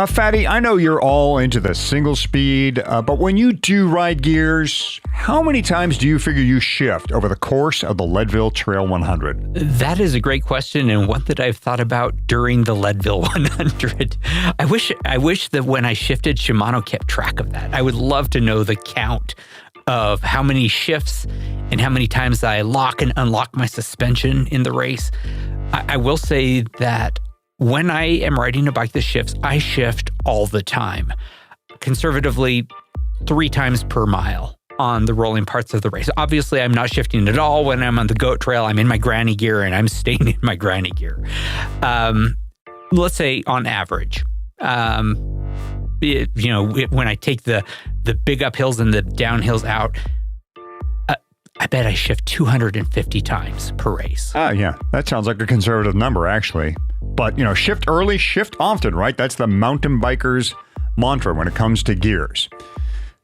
Fatty, I know you're all into the single speed, but when you do ride gears, how many times do you figure you shift over the course of the Leadville Trail 100? That is a great question, and one that I've thought about during the Leadville 100. I wish that when I shifted, Shimano kept track of that. I would love to know the count of how many shifts and how many times I lock and unlock my suspension in the race. I will say that when I am riding a bike that shifts, I shift all the time. Conservatively, 3 times per mile on the rolling parts of the race. Obviously, I'm not shifting at all when I'm on the goat trail. I'm in my granny gear and I'm staying in my granny gear. Let's say on average, when I take the big uphills and the downhills out, I bet I shift 250 times per race. Yeah, that sounds like a conservative number, actually. But, shift early, shift often, right? That's the mountain biker's mantra when it comes to gears.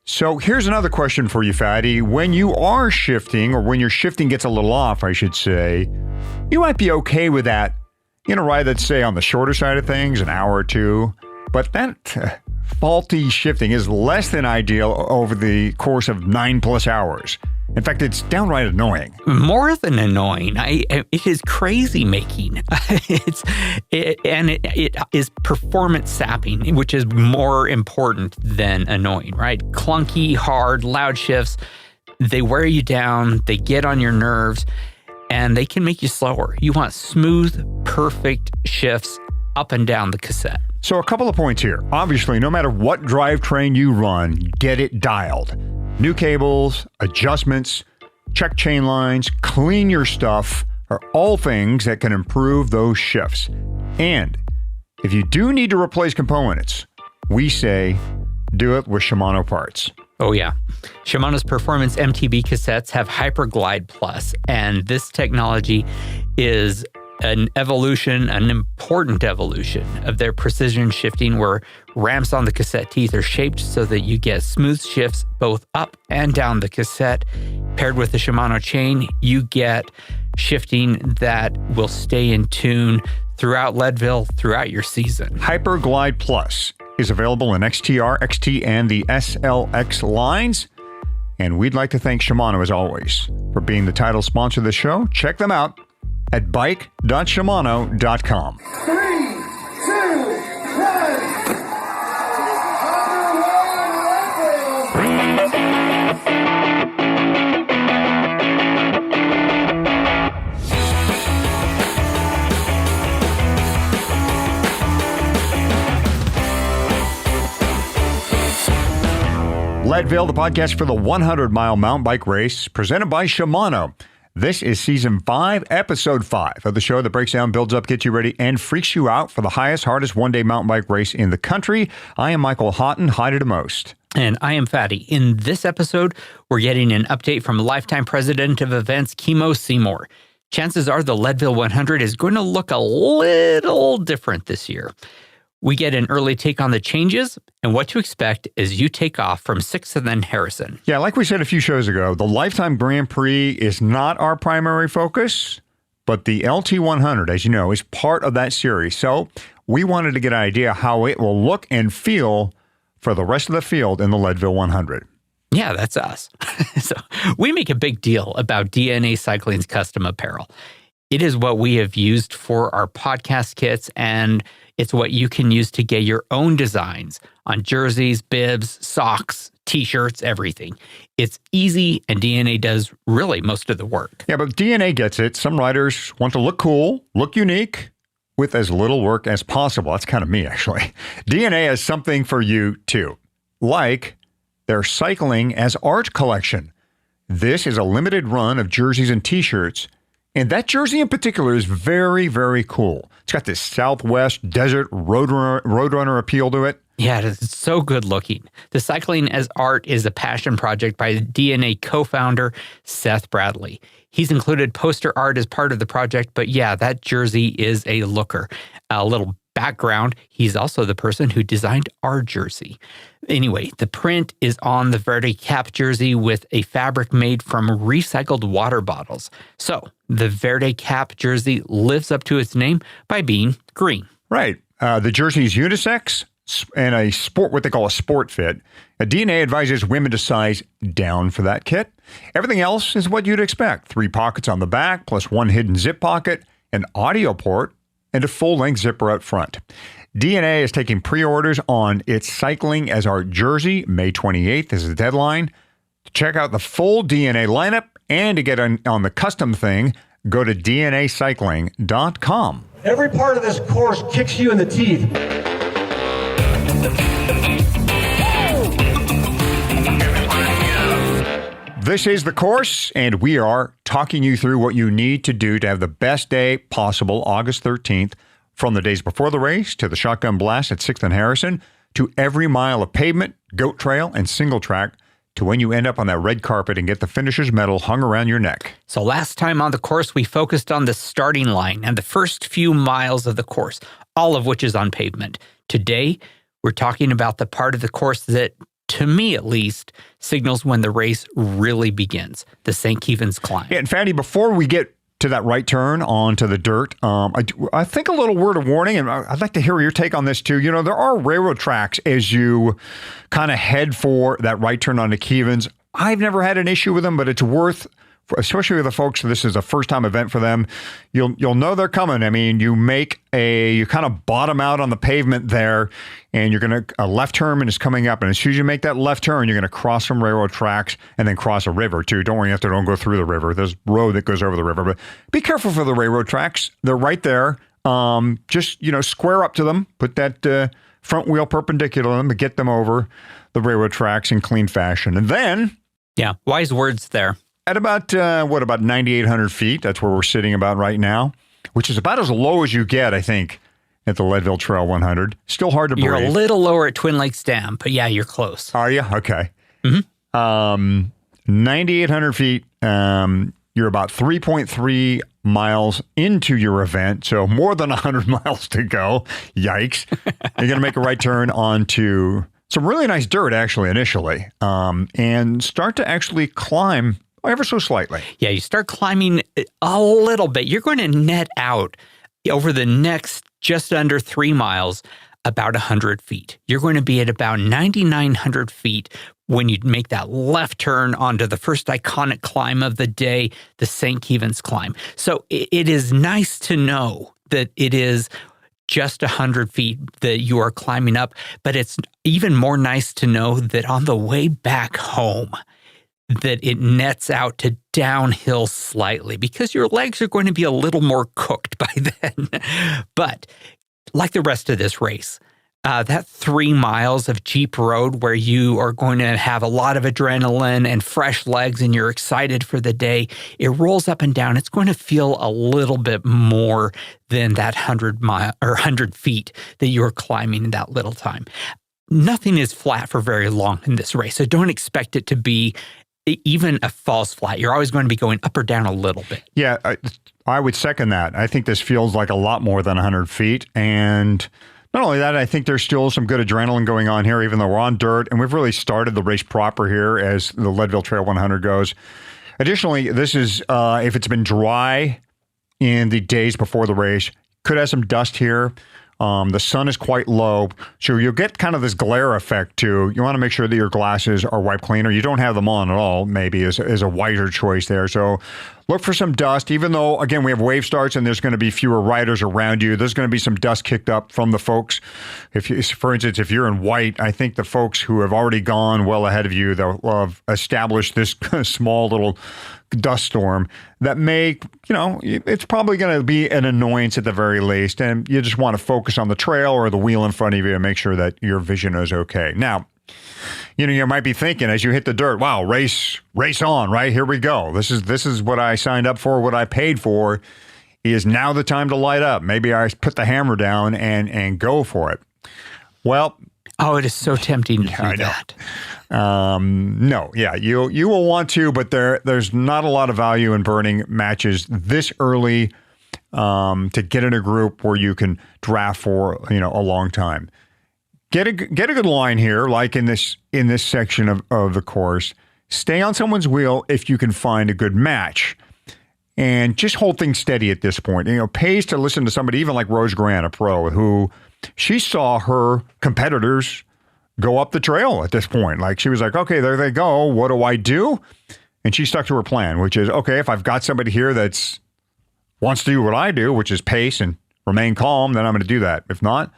So here's another question for you, Fatty. When you are shifting, or when your shifting gets a little off, I should say, you might be okay with that in a ride that's, say, on the shorter side of things, an hour or two. But that faulty shifting is less than ideal over the course of 9+ hours. In fact, it's downright annoying. More than annoying. It is crazy making. It is performance sapping, which is more important than annoying, right? Clunky, hard, loud shifts, they wear you down, they get on your nerves, and they can make you slower. You want smooth, perfect shifts up and down the cassette. So a couple of points here. Obviously, no matter what drivetrain you run, get it dialed. New cables, adjustments, check chain lines, clean your stuff are all things that can improve those shifts. And if you do need to replace components, we say do it with Shimano parts. Oh yeah. Shimano's Performance MTB cassettes have Hyperglide Plus, and this technology is an important evolution of their precision shifting, where ramps on the cassette teeth are shaped so that you get smooth shifts both up and down the cassette. Paired with the Shimano chain, you get shifting that will stay in tune throughout Leadville, throughout your season. Hyperglide Plus is available in XTR, XT, and the SLX lines. And we'd like to thank Shimano, as always, for being the title sponsor of the show. Check them out at bike.shimano.com. 3, 2, 1. Leadville, the podcast for the 100-mile mountain bike race, presented by Shimano. This is Season 5, Episode 5 of the show that breaks down, builds up, gets you ready, and freaks you out for the highest, hardest one-day mountain bike race in the country. I am Michael Houghton, Hottie to most. And I am Fatty. In this episode, we're getting an update from Lifetime President of Events, Kimo Seymour. Chances are the Leadville 100 is going to look a little different this year. We get an early take on the changes and what to expect as you take off from 6th and then Harrison. Yeah, like we said a few shows ago, the Lifetime Grand Prix is not our primary focus, but the LT100, as you know, is part of that series. So we wanted to get an idea how it will look and feel for the rest of the field in the Leadville 100. Yeah, that's us. So we make a big deal about DNA Cycling's custom apparel. It is what we have used for our podcast kits, and it's what you can use to get your own designs on jerseys, bibs, socks, t-shirts, everything. It's easy, and DNA does really most of the work. Yeah, but DNA gets it. Some riders want to look cool, look unique, with as little work as possible. That's kind of me, actually. DNA has something for you, too. Like their Cycling as Art collection. This is a limited run of jerseys and t-shirts, and that jersey in particular is very, very cool. It's got this Southwest desert roadrunner appeal to it. Yeah, it's so good looking. The Cycling as Art is a passion project by DNA co-founder Seth Bradley. He's included poster art as part of the project, but yeah, that jersey is a looker. A little background, he's also the person who designed our jersey. Anyway, the print is on the Verde Cap jersey with a fabric made from recycled water bottles. So the Verde Cap jersey lives up to its name by being green. Right. The jersey is unisex, and a sport, what they call a sport fit. A DNA advises women to size down for that kit. Everything else is what you'd expect. 3 pockets on the back, plus 1 hidden zip pocket, an audio port, and a full-length zipper out front. DNA is taking pre-orders on its cycling as our jersey. May 28th is the deadline. To check out the full DNA lineup and to get on the custom thing, go to dnacycling.com. Every part of this course kicks you in the teeth. This is the course, and we are talking you through what you need to do to have the best day possible, August 13th, from the days before the race to the shotgun blast at 6th and Harrison, to every mile of pavement, goat trail, and single track, to when you end up on that red carpet and get the finisher's medal hung around your neck. So last time on the course, we focused on the starting line and the first few miles of the course, all of which is on pavement. Today, we're talking about the part of the course that, to me at least, signals when the race really begins, the St. Kevens climb. Yeah, and Fatty, before we get to that right turn onto the dirt, I think a little word of warning, and I'd like to hear your take on this too. You know, there are railroad tracks as you kind of head for that right turn onto Kevens. I've never had an issue with them, but it's worth, especially with the folks, this is a first-time event for them. You'll know they're coming. I mean, you kind of bottom out on the pavement there, and a left turn is coming up, and as soon as you make that left turn, you're going to cross some railroad tracks and then cross a river too. Don't worry, don't go through the river. There's a road that goes over the river, but be careful for the railroad tracks. They're right there. Just square up to them. Put that front wheel perpendicular to them to get them over the railroad tracks in clean fashion, and then wise words there. At about 9,800 feet, that's where we're sitting about right now, which is about as low as you get, I think, at the Leadville Trail 100. Still hard to breathe. You're a little lower at Twin Lakes Dam, but yeah, you're close. Are you? Okay. Mm-hmm. 9,800 feet. You're about 3.3 miles into your event, so more than 100 miles to go. Yikes. You're going to make a right turn onto some really nice dirt, actually, initially, and start to actually climb ever so slightly. Yeah, you start climbing a little bit. You're going to net out over the next just under 3 miles about 100 feet. You're going to be at about 9,900 feet when you make that left turn onto the first iconic climb of the day, the St. Kevens climb. So it is nice to know that it is just 100 feet that you are climbing up, but it's even more nice to know that on the way back home, that it nets out to downhill slightly because your legs are going to be a little more cooked by then. But like the rest of this race, that 3 miles of Jeep road where you are going to have a lot of adrenaline and fresh legs and you're excited for the day, it rolls up and down. It's going to feel a little bit more than that 100 feet that you're climbing in that little time. Nothing is flat for very long in this race, so don't expect it to be even a false flat. You're always going to be going up or down a little bit. Yeah, I would second that. I think this feels like a lot more than 100 feet. And not only that, I think there's still some good adrenaline going on here, even though we're on dirt. And we've really started the race proper here as the Leadville Trail 100 goes. Additionally, this is, if it's been dry in the days before the race, could have some dust here. The sun is quite low, so you'll get kind of this glare effect too. You want to make sure that your glasses are wiped clean, or you don't have them on at all, maybe is a wiser choice there. So look for some dust, even though, again, we have wave starts and there's going to be fewer riders around you. There's going to be some dust kicked up from the folks. For instance, if you're in white, I think the folks who have already gone well ahead of you, they'll have established this small little dust storm that may, it's probably going to be an annoyance at the very least. And you just want to focus on the trail or the wheel in front of you and make sure that your vision is okay. Now, you might be thinking as you hit the dirt, wow, race on, right? Here we go. This is what I signed up for, what I paid for. Is now the time to light up. Maybe I put the hammer down and go for it. Well, it is so tempting to do that. No, yeah, you will want to, but there's not a lot of value in burning matches this early to get in a group where you can draft for a long time. Get a good line here, like in this section of the course. Stay on someone's wheel if you can find a good match. and just hold things steady at this point. Pays to listen to somebody even like Rose Grant, a pro, who she saw her competitors go up the trail at this point. Like she was like, okay, there they go. What do I do? And she stuck to her plan, which is, okay, if I've got somebody here that's wants to do what I do, which is pace and remain calm, then I'm going to do that. If not,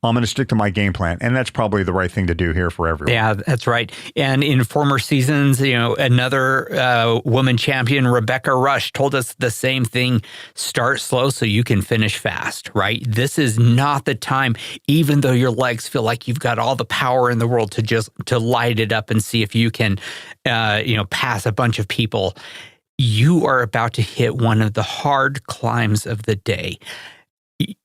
I'm going to stick to my game plan. And that's probably the right thing to do here for everyone. Yeah, that's right. And in former seasons, another woman champion, Rebecca Rush, told us the same thing. Start slow so you can finish fast, right? This is not the time, even though your legs feel like you've got all the power in the world to light it up and see if you can, pass a bunch of people. You are about to hit one of the hard climbs of the day.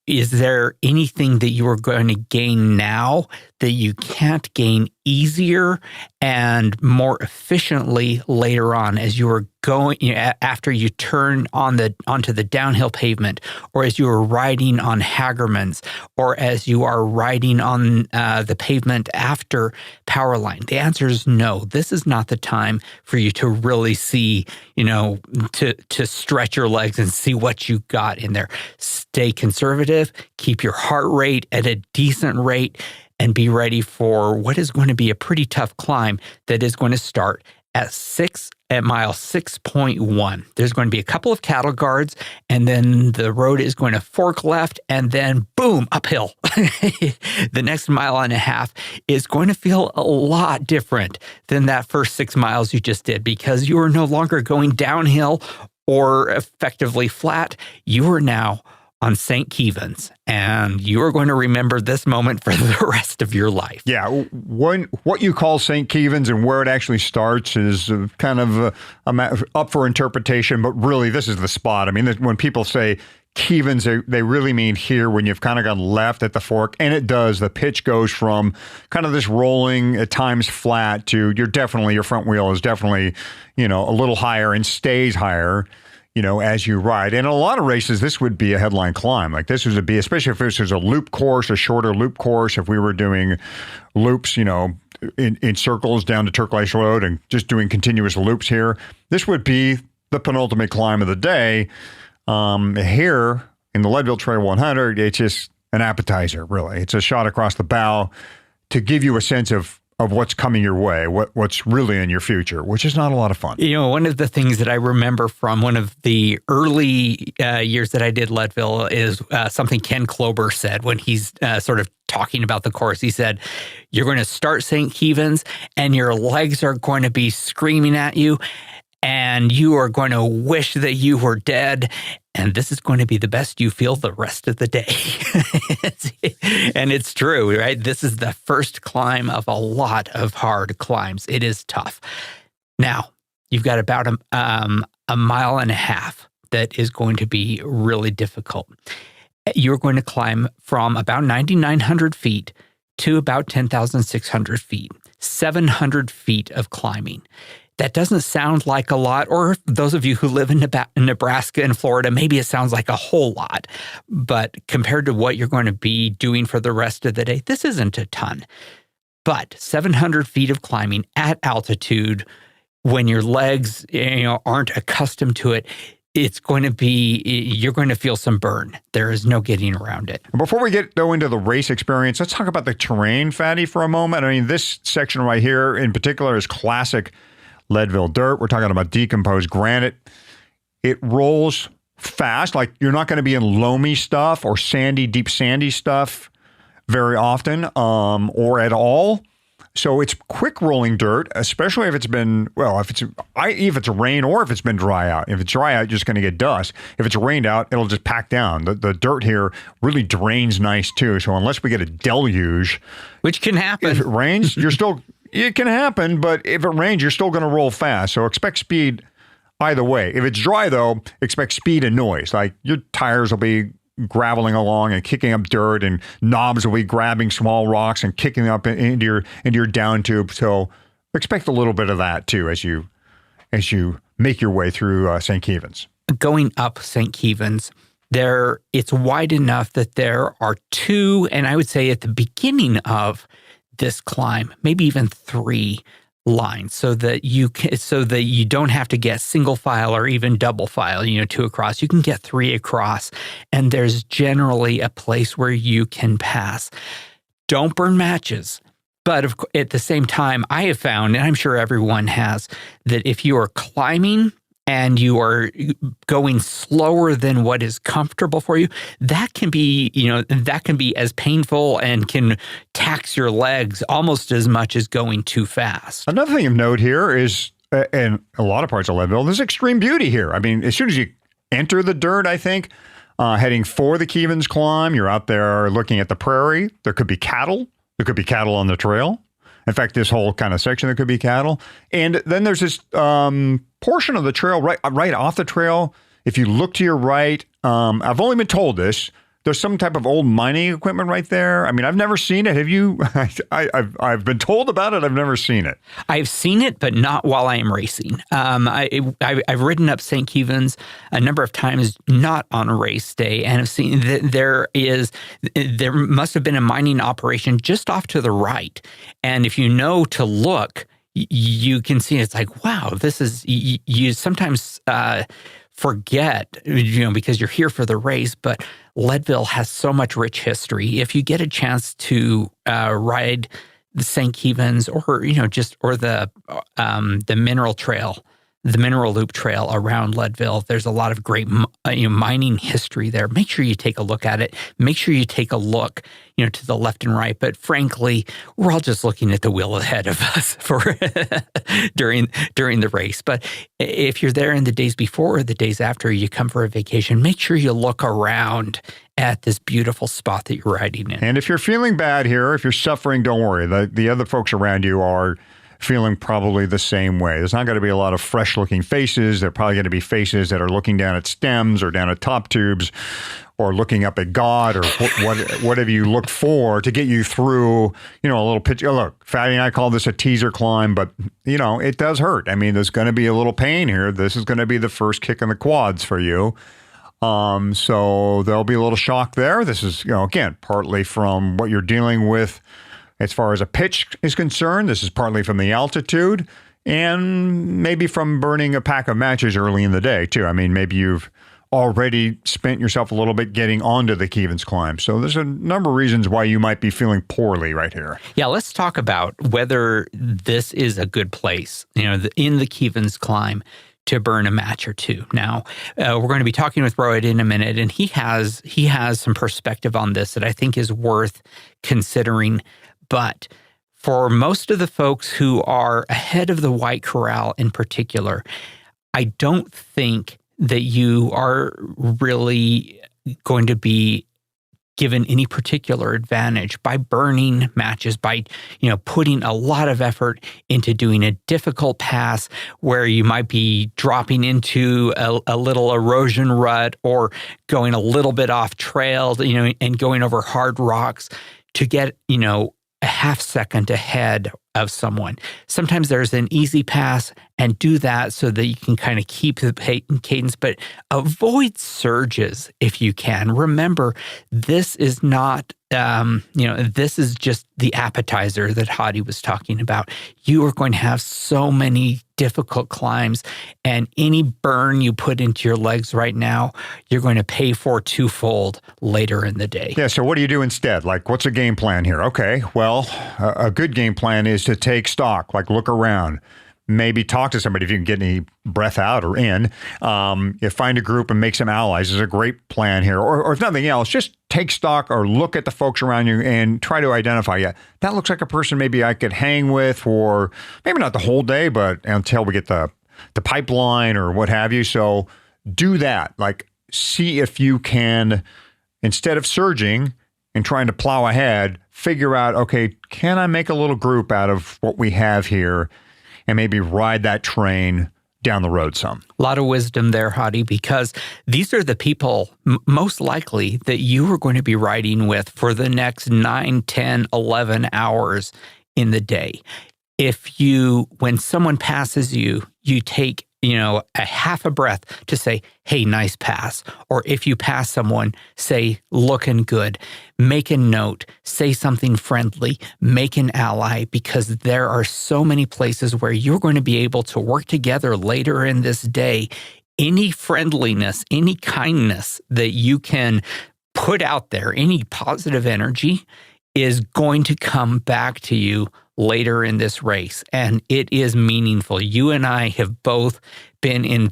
Is there anything that you are going to gain now that you can't gain easier and more efficiently later on as you are going, after you turn onto the downhill pavement, or as you are riding on Hagerman's, or as you are riding on the pavement after Powerline? The answer is no. This is not the time for you to really see, to stretch your legs and see what you got in there. Stay conservative, keep your heart rate at a decent rate, and be ready for what is going to be a pretty tough climb that is going to start at mile 6.1. There's going to be a couple of cattle guards, and then the road is going to fork left, and then boom, uphill. The next mile and a half is going to feel a lot different than that first 6 miles you just did, because you are no longer going downhill or effectively flat. You are now on St. Kevens, and you are going to remember this moment for the rest of your life. Yeah, what you call St. Kevens and where it actually starts is kind of up for interpretation, but really this is the spot. I mean, when people say Kevens, they really mean here when you've kind of gone left at the fork, and it does. The pitch goes from kind of this rolling, at times flat, to your front wheel is definitely, a little higher and stays higher, as you ride. And in a lot of races, this would be a headline climb. Like this would be, especially if this was a loop course, a shorter loop course, if we were doing loops, in circles down to Turquoise Road and just doing continuous loops here, this would be the penultimate climb of the day. Here in the Leadville Trail 100, it's just an appetizer, really. It's a shot across the bow to give you a sense of what's coming your way, what's really in your future, which is not a lot of fun. One of the things that I remember from one of the early years that I did Leadville is something Ken Klober said when he's sort of talking about the course. He said, you're going to start St. Kevens and your legs are going to be screaming at you, and you are going to wish that you were dead. And this is going to be the best you feel the rest of the day. And it's true, right? This is the first climb of a lot of hard climbs. It is tough. Now, you've got about a mile and a half that is going to be really difficult. You're going to climb from about 9,900 feet to about 10,600 feet, 700 feet of climbing. That doesn't sound like a lot, or those of you who live in Nebraska and Florida, maybe it sounds like a whole lot. But compared to what you're going to be doing for the rest of the day, this isn't a ton. But 700 feet of climbing at altitude, when your legs aren't accustomed to it, it's going to be, you're going to feel some burn. There is no getting around it. Before we go into the race experience, let's talk about the terrain, Fatty, for a moment. I mean, this section right here in particular is classic Leadville dirt. We're talking about decomposed granite. It rolls fast. Like you're not going to be in loamy stuff or deep sandy stuff very often, or at all. So it's quick rolling dirt, especially if it's been, if it's rain or if it's been dry out. If it's dry out, you're just going to get dust. If it's rained out, it'll just pack down. The dirt here really drains nice too. So unless we get a deluge, which can happen, if it rains, it can happen, but if it rains, you're still going to roll fast. So expect speed either way. If it's dry, though, expect speed and noise. Like your tires will be graveling along and kicking up dirt, and knobs will be grabbing small rocks and kicking up into your down tube. So expect a little bit of that too as you make your way through St. Kevens. Going up St. Kevens, it's wide enough that there are two, and I would say at the beginning of this climb, maybe even three line so that you don't have to get single file or even double file, 2 across. You can get 3 across, and there's generally a place where you can pass. Don't burn matches. But at the same time, I have found, and I'm sure everyone has, that if you are climbing and you are going slower than what is comfortable for you, that can be as painful and can tax your legs almost as much as going too fast. Another thing of note here is, in a lot of parts of Leadville, there's extreme beauty here. I mean, as soon as you enter the dirt, I think, heading for the Kevens climb, you're out there looking at the prairie. There could be cattle. There could be cattle on the trail. In fact, this whole kind of section, there could be cattle. And then there's this portion of the trail right off the trail. If you look to your right, I've only been told this, there's some type of old mining equipment right there. I mean, I've never seen it. Have you? I've been told about it. I've never seen it. I've seen it, but not while I am racing. I've ridden up St. Kevens a number of times, not on a race day, and I've seen that there must have been a mining operation just off to the right. And if you know to look, you can see it's like, wow, this is, you sometimes forget, because you're here for the race, but Leadville has so much rich history. If you get a chance to ride the St. Kevens or the Mineral Trail, the Mineral Loop Trail around Leadville, there's a lot of great mining history there. Make sure you take a look at it. Make sure you take a look, to the left and right. But frankly, we're all just looking at the wheel ahead of us for during the race. But if you're there in the days before or the days after you come for a vacation, make sure you look around at this beautiful spot that you're riding in. And if you're feeling bad here, if you're suffering, don't worry. The other folks around you are feeling probably the same way. There's not going to be a lot of fresh-looking faces. They're probably going to be faces that are looking down at stems or down at top tubes or looking up at God or whatever you look for to get you through, a little pitch. Look, Fatty and I call this a teaser climb, but, it does hurt. I mean, there's going to be a little pain here. This is going to be the first kick in the quads for you. So there'll be a little shock there. This is, again, partly from what you're dealing with as far as a pitch is concerned. This is partly from the altitude and maybe from burning a pack of matches early in the day, too. I mean, maybe you've already spent yourself a little bit getting onto the Kevens climb. So there's a number of reasons why you might be feeling poorly right here. Yeah, let's talk about whether this is a good place, in the Kevens climb to burn a match or two. Now, we're going to be talking with Rohit in a minute, and he has some perspective on this that I think is worth considering. But for most of the folks who are ahead of the White Corral in particular, I don't think that you are really going to be given any particular advantage by burning matches, by, putting a lot of effort into doing a difficult pass where you might be dropping into a little erosion rut or going a little bit off trail, and going over hard rocks to get, a half second ahead of someone. Sometimes there's an easy pass, and do that so that you can kind of keep the cadence, but avoid surges if you can. Remember, this is not, this is just the appetizer that Hottie was talking about. You are going to have so many difficult climbs, and any burn you put into your legs right now, you're going to pay for twofold later in the day. Yeah, so what do you do instead? Like, what's a game plan here? Okay, well, a good game plan is to take stock, like look around. Maybe talk to somebody if you can get any breath out or in. You find a group and make some allies is a great plan here. Or if nothing else, just take stock or look at the folks around you and try to identify, that looks like a person maybe I could hang with for maybe not the whole day, but until we get the pipeline or what have you. So do that. Like, see if you can, instead of surging and trying to plow ahead, figure out, okay, can I make a little group out of what we have here and maybe ride that train down the road some? A lot of wisdom there, Hottie, because these are the people most likely that you are going to be riding with for the next 9, 10, 11 hours in the day. If when someone passes you, you take a half a breath to say, hey, nice pass. Or if you pass someone, say, looking good. Make a note, say something friendly, make an ally, because there are so many places where you're going to be able to work together later in this day. Any friendliness, any kindness that you can put out there, any positive energy is going to come back to you later in this race. And it is meaningful. You and I have both been in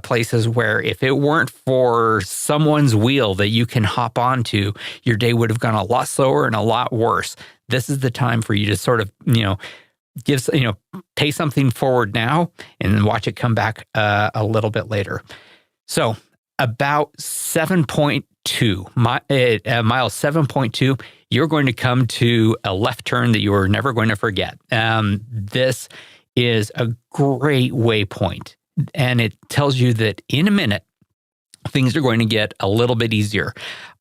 places where if it weren't for someone's wheel that you can hop onto, your day would have gone a lot slower and a lot worse. This is the time for you to sort of, pay something forward now and then watch it come back a little bit later. So about 7.2, mile 7.2, you're going to come to a left turn that you are never going to forget. This is a great waypoint, and it tells you that in a minute, things are going to get a little bit easier.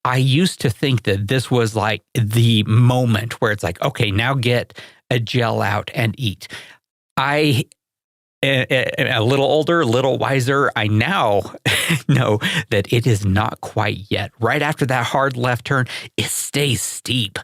I used to think that this was like the moment where it's like, okay, now get a gel out and eat. A little older, a little wiser, I now know that it is not quite yet. Right after that hard left turn, it stays steep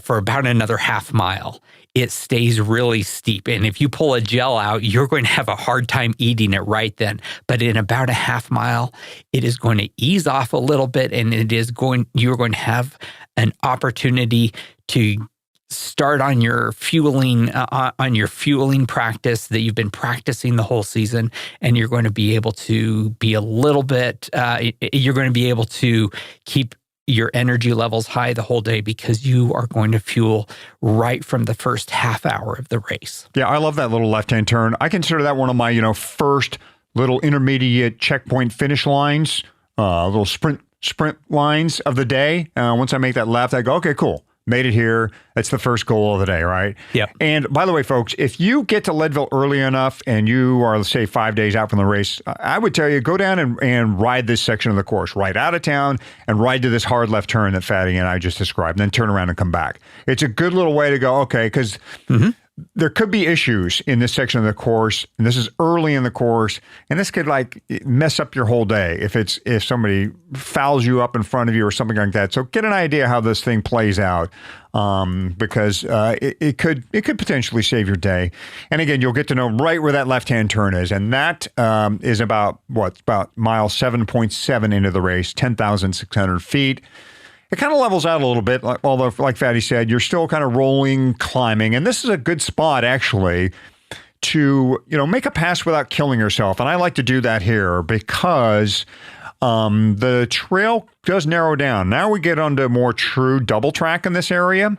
for about another half mile. It stays really steep. And if you pull a gel out, you're going to have a hard time eating it right then. But in about a half mile, it is going to ease off a little bit, and you're going to have an opportunity to start on your fueling practice that you've been practicing the whole season, and you're going to be able to be a little bit, you're going to be able to keep your energy levels high the whole day because you are going to fuel right from the first half hour of the race. Yeah, I love that little left-hand turn. I consider that one of my, first little intermediate checkpoint finish lines, little sprint lines of the day. Once I make that left, I go, okay, cool. Made it here. That's the first goal of the day, right? Yep. And by the way, folks, if you get to Leadville early enough and you are, let's say, 5 days out from the race, I would tell you, go down and ride this section of the course, right out of town and ride to this hard left turn that Fatty and I just described, and then turn around and come back. It's a good little way to go, okay, because there could be issues in this section of the course, and this is early in the course, and this could mess up your whole day if somebody fouls you up in front of you or something like that. So get an idea how this thing plays out, because it could potentially save your day. And again, you'll get to know right where that left-hand turn is, and that is about mile 7.7 into the race, 10,600 feet. It kind of levels out a little bit, although, like Fatty said, you're still kind of rolling, climbing. And this is a good spot, actually, to, make a pass without killing yourself. And I like to do that here because the trail does narrow down. Now we get onto more true double track in this area.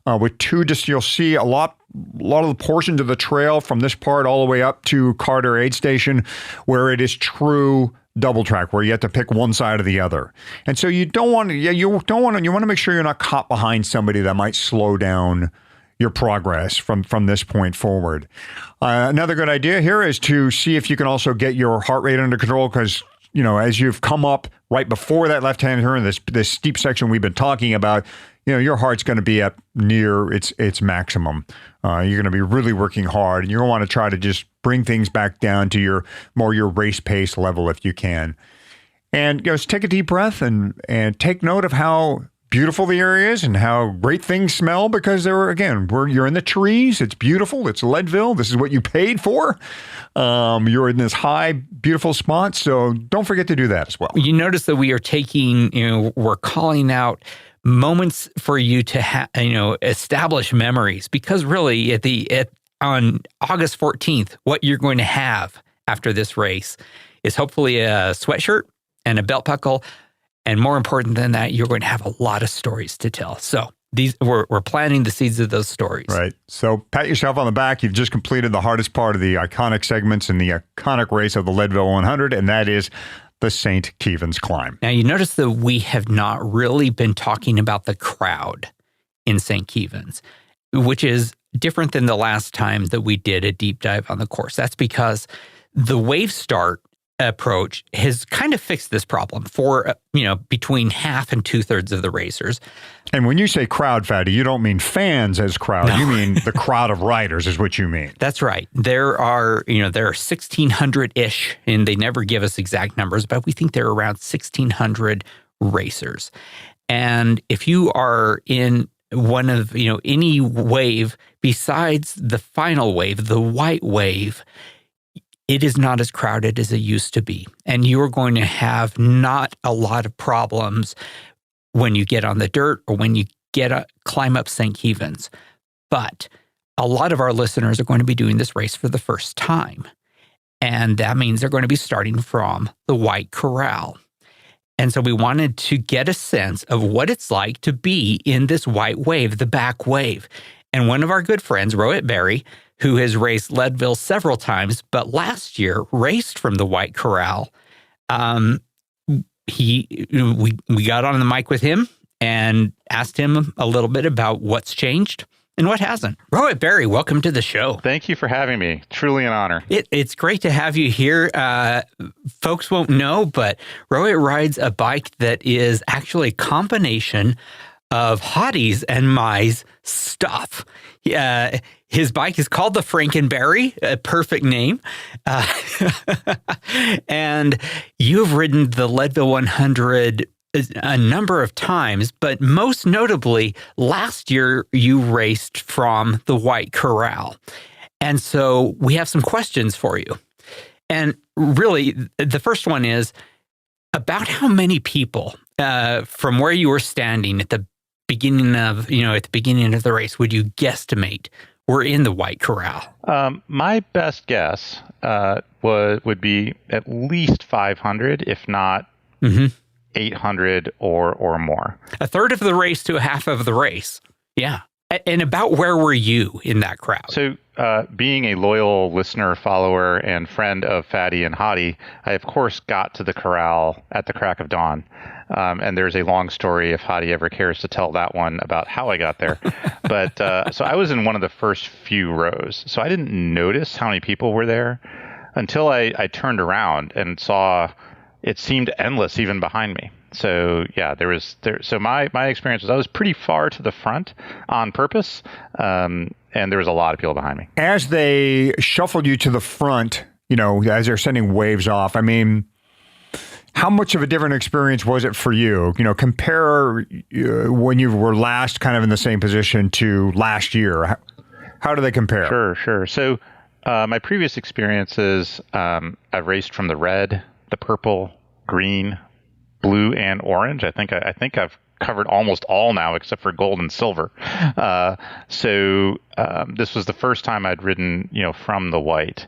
You'll see a lot of the portions of the trail from this part all the way up to Carter Aid Station, where it is true double track, where you have to pick one side or the other. And so you want to make sure you're not caught behind somebody that might slow down your progress from this point forward. Another good idea here is to see if you can also get your heart rate under control, because as you've come up right before that left-hand turn, this steep section we've been talking about, your heart's going to be at near its maximum. You're going to be really working hard, and you're going to want to try to just bring things back down to your race pace level if you can. And just take a deep breath and take note of how beautiful the area is and how great things smell, because you're in the trees. It's beautiful. It's Leadville. This is what you paid for. You're in this high, beautiful spot. So don't forget to do that as well. You notice that we are we're calling out moments for you to establish memories, because really on August 14th, what you're going to have after this race is hopefully a sweatshirt and a belt buckle. And more important than that, you're going to have a lot of stories to tell. So we're planting the seeds of those stories. Right. So pat yourself on the back. You've just completed the hardest part of the iconic segments in the iconic race of the Leadville 100, and that is the St. Kevens climb. Now, you notice that we have not really been talking about the crowd in St. Kevens, which is different than the last time that we did a deep dive on the course. That's because the wave start approach has kind of fixed this problem for, between half and 2/3 of the racers. And when you say crowd, Fatty, you don't mean fans as crowd. No. You mean the crowd of riders is what you mean. That's right. There are 1,600-ish, and they never give us exact numbers, but we think there are around 1,600 racers. And if you are in one of, any wave besides the final wave, the white wave, it is not as crowded as it used to be. And you're going to have not a lot of problems when you get on the dirt or when you climb up St. Kevens. But a lot of our listeners are going to be doing this race for the first time. And that means they're going to be starting from the White Corral. And so we wanted to get a sense of what it's like to be in this white wave, the back wave. And one of our good friends, Rohit Bery, who has raced Leadville several times, but last year raced from the White Corral. We got on the mic with him and asked him a little bit about what's changed and what hasn't. Rohit Bery, welcome to the show. Thank you for having me. Truly an honor. It's great to have you here. Folks won't know, but Rohit rides a bike that is actually a combination of Hottie's and Mai's stuff. His bike is called the Frankenberry, a perfect name. And you've ridden the Leadville 100 a number of times, but most notably, last year you raced from the White Corral. And so we have some questions for you. And really, the first one is about how many people from where you were standing at the beginning of the race would you guesstimate were in the White Corral? My best guess would be at least 500, if not 800 or more. A third of the race to a half of the race. Yeah. And about where were you in that crowd? So being a loyal listener, follower, and friend of Fatty and Hottie, I, of course, got to the corral at the crack of dawn. And there's a long story if Hottie ever cares to tell that one about how I got there. But so I was in one of the first few rows. So I didn't notice how many people were there until I turned around and saw it seemed endless even behind me. So yeah, so my experience was I was pretty far to the front on purpose, and there was a lot of people behind me. As they shuffled you to the front, as they're sending waves off, I mean, how much of a different experience was it for you? Compare when you were last kind of in the same position to last year. How do they compare? Sure. So my previous experiences, I've raced from the red, the purple, green, blue, and orange. I think I've covered almost all now except for gold and silver. So this was the first time I'd ridden, from the white.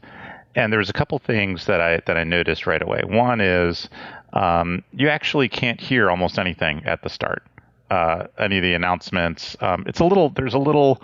And there was a couple things that I noticed right away. One is you actually can't hear almost anything at the start. Any of the announcements. There's a little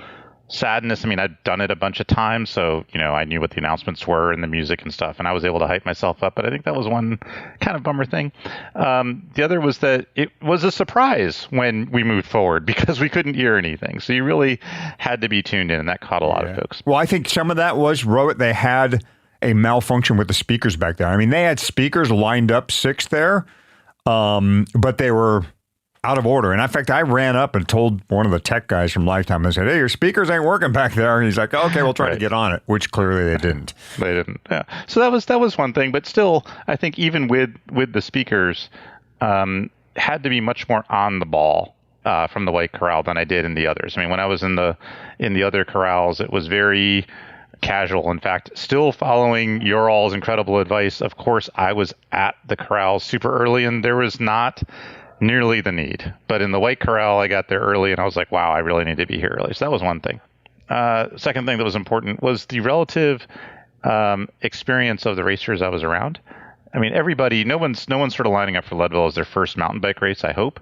sadness. I mean, I'd done it a bunch of times, so I knew what the announcements were and the music and stuff, and I was able to hype myself up. But I think that was one kind of bummer thing. The other was that it was a surprise when we moved forward because we couldn't hear anything. So you really had to be tuned in, and that caught a lot of folks. Well, I think some of that was, Rohit, they had a malfunction with the speakers back there. I mean, they had speakers lined up 6 there, but they were out of order. And in fact, I ran up and told one of the tech guys from Lifetime, I said, hey, your speakers ain't working back there. And he's like, okay, we'll try to get on it, which clearly they didn't. They didn't. Yeah. So that was one thing. But still, I think even with the speakers, had to be much more on the ball from the White Corral than I did in the others. I mean, when I was in the other corrals, it was very casual. In fact, still following your all's incredible advice, of course, I was at the corral super early, and there was not nearly the need. But in the White Corral, I got there early, and I was like, wow, I really need to be here early. So that was one thing. Second thing that was important was the relative experience of the racers I was around. I mean, everybody, no one's sort of lining up for Leadville as their first mountain bike race, I hope.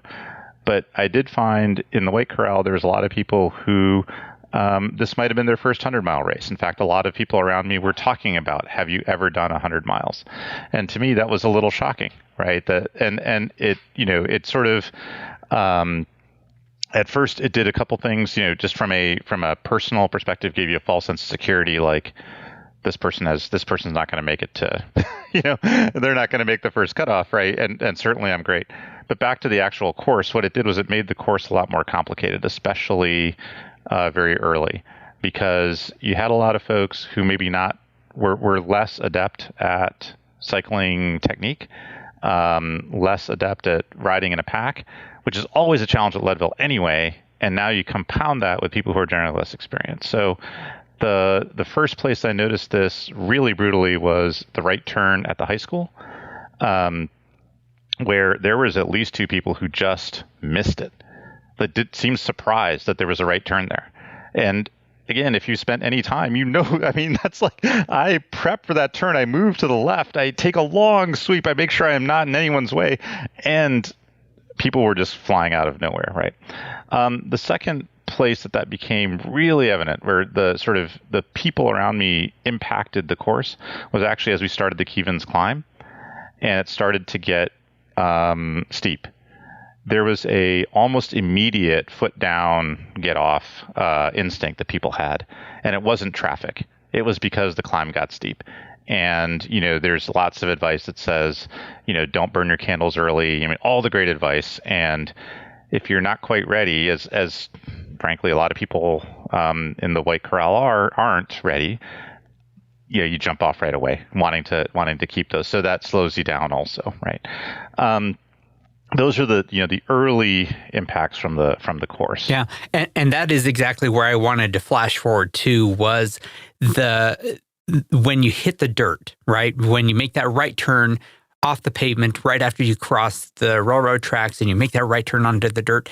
But I did find in the White Corral, there was a lot of people who this might have been their first 100-mile race. In fact, a lot of people around me were talking about, have you ever done 100 miles? And to me, that was a little shocking, right? And it, it sort of, at first it did a couple things, just from a personal perspective, gave you a false sense of security. Like, this person's not going to make it to, they're not going to make the first cutoff, right? And certainly I'm great. But back to the actual course, what it did was it made the course a lot more complicated, especially very early, because you had a lot of folks who maybe were less adept at cycling technique, less adept at riding in a pack, which is always a challenge at Leadville anyway. And now you compound that with people who are generally less experienced. So the first place I noticed this really brutally was the right turn at the high school, where there was at least 2 people who just missed it. That seemed surprised that there was a right turn there. And again, if you spent any time, that's like, I prep for that turn. I move to the left. I take a long sweep. I make sure I'm not in anyone's way. And people were just flying out of nowhere, right? The second place that became really evident, where the people around me impacted the course, was actually as we started the Kevens climb, and it started to get steep. There was a almost immediate foot down, get off instinct that people had, and it wasn't traffic. It was because the climb got steep. And, there's lots of advice that says, don't burn your candles early. All the great advice. And if you're not quite ready, as frankly, a lot of people in the White Corral aren't ready, you jump off right away, wanting to keep those. So that slows you down also, right? Those are the early impacts from the course. Yeah, and that is exactly where I wanted to flash forward to, was when you hit the dirt, right? When you make that right turn off the pavement right after you cross the railroad tracks and you make that right turn onto the dirt,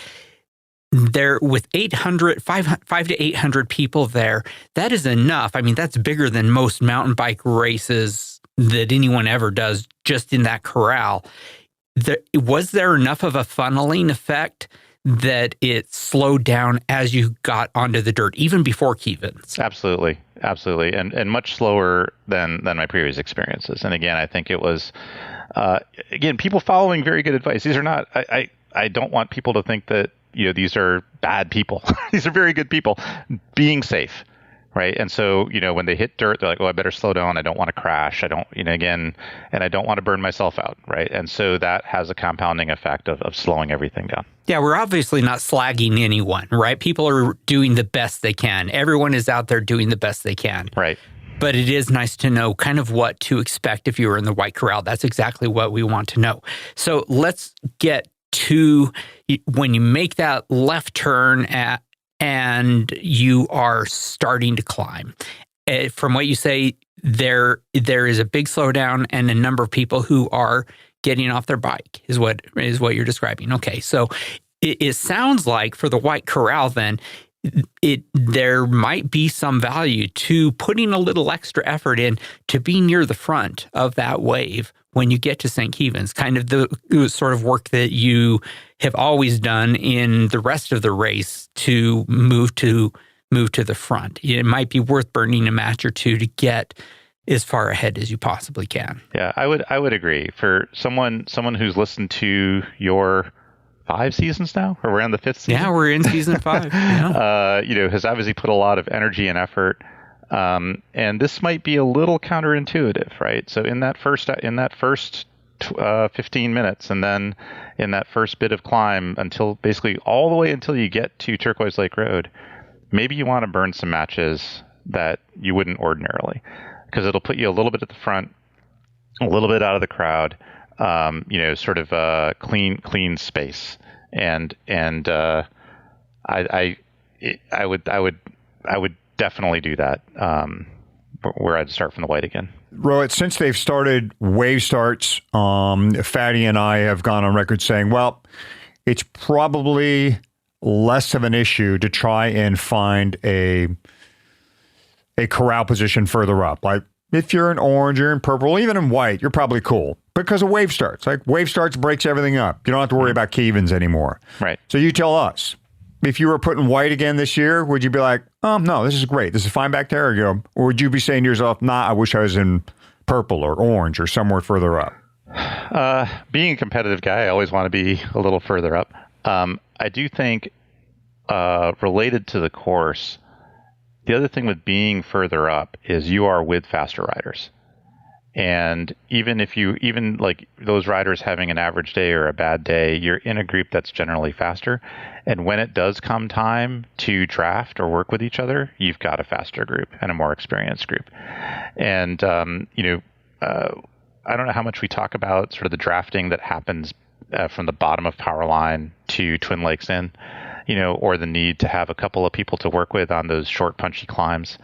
there with 5 to 800 people there, that is enough. That's bigger than most mountain bike races that anyone ever does just in that corral. Was there enough of a funneling effect that it slowed down as you got onto the dirt, even before Kevens? Absolutely. And much slower than my previous experiences. And again, I think it was, people following very good advice. These are not, I don't want people to think that, these are bad people. These are very good people being safe. Right. And so, when they hit dirt, they're like, oh, I better slow down. I don't want to crash. I don't, and I don't want to burn myself out. Right. And so that has a compounding effect of slowing everything down. Yeah, we're obviously not slagging anyone, right? People are doing the best they can. Everyone is out there doing the best they can. Right. But it is nice to know kind of what to expect if you were in the White Corral. That's exactly what we want to know. So let's get to when you make that left turn and you are starting to climb. From what you say, there is a big slowdown and a number of people who are getting off their bike is what you're describing. Okay, so it sounds like for the White Corral then, there might be some value to putting a little extra effort in to be near the front of that wave when you get to St. Kevens, kind of the sort of work that you have always done in the rest of the race to move to the front. It might be worth burning a match or two to get as far ahead as you possibly can. Yeah, I would agree. For someone who's listened to your 5 seasons now, or we're on the 5th season. Yeah, we're in season 5. Yeah. Has obviously put a lot of energy and effort. And this might be a little counterintuitive, right? So in that first 15 minutes, and then in that first bit of climb until basically all the way until you get to Turquoise Lake Road, maybe you want to burn some matches that you wouldn't ordinarily, because it'll put you a little bit at the front, a little bit out of the crowd, sort of a clean space. And I would definitely do that, where I'd start from the white again. Rohit, since they've started wave starts, Fatty and I have gone on record saying, well, it's probably less of an issue to try and find a corral position further up. Like if you're in orange, you're in purple, even in white, you're probably cool because of wave starts. Like wave starts breaks everything up. You don't have to worry about Kevens anymore. Right. So you tell us, if you were putting white again this year, would you be like, oh, no, this is great. This is fine back there? Or would you be saying to yourself, nah, I wish I was in purple or orange or somewhere further up? Being a competitive guy, I always want to be a little further up. I do think related to the course, The other thing with being further up is you are with faster riders. And even like those riders having an average day or a bad day, you're in a group that's generally faster. And when it does come time to draft or work with each other, you've got a faster group and a more experienced group. And, I don't know how much we talk about sort of the drafting that happens from the bottom of power line to Twin Lakes Inn, or the need to have a couple of people to work with on those short, punchy climbs.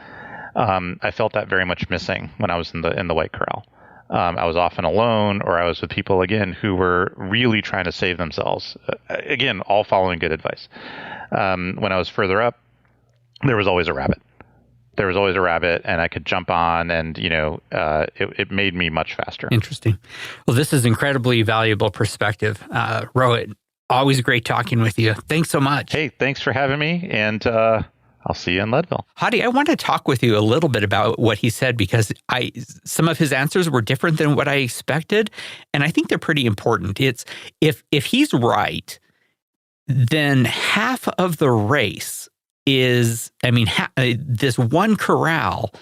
I felt that very much missing when I was in the White Corral. I was often alone, or I was with people again who were really trying to save themselves. Again, all following good advice. When I was further up, there was always a rabbit. And I could jump on, and it made me much faster. Interesting. Well, this is incredibly valuable perspective, Rohit. Always great talking with you. Thanks so much. Hey, thanks for having me, and I'll see you in Leadville. Hottie, I want to talk with you a little bit about what he said, because some of his answers were different than what I expected, and I think they're pretty important. It's if he's right, then half of the race is, this one corral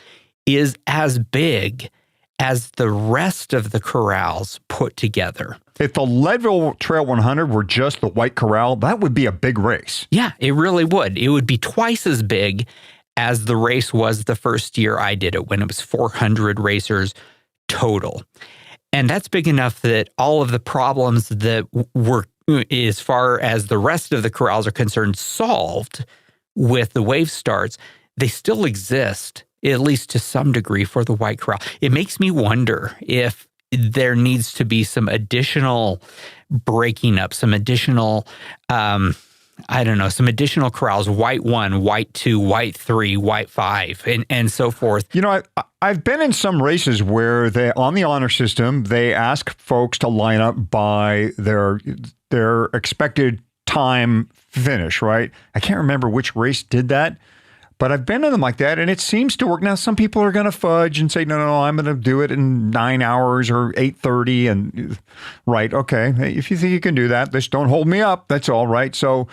is as big as the rest of the corrals put together. If the Leadville Trail 100 were just the White Corral, that would be a big race. Yeah, it really would. It would be twice as big as the race was the first year I did it, when it was 400 racers total. And that's big enough that all of the problems that were, as far as the rest of the corrals are concerned, solved with the wave starts, they still exist, at least to some degree, for the White Corral. It makes me wonder if there needs to be some additional breaking up, some additional, some additional corrals, White 1, White 2, White 3, White 5, and so forth. I've been in some races where on the honor system, they ask folks to line up by their expected time finish, right? I can't remember which race did that, but I've been in them like that, and it seems to work. Now, some people are going to fudge and say, no, I'm going to do it in 9 hours or 8:30, and right, okay, if you think you can do that, just don't hold me up. That's all right. So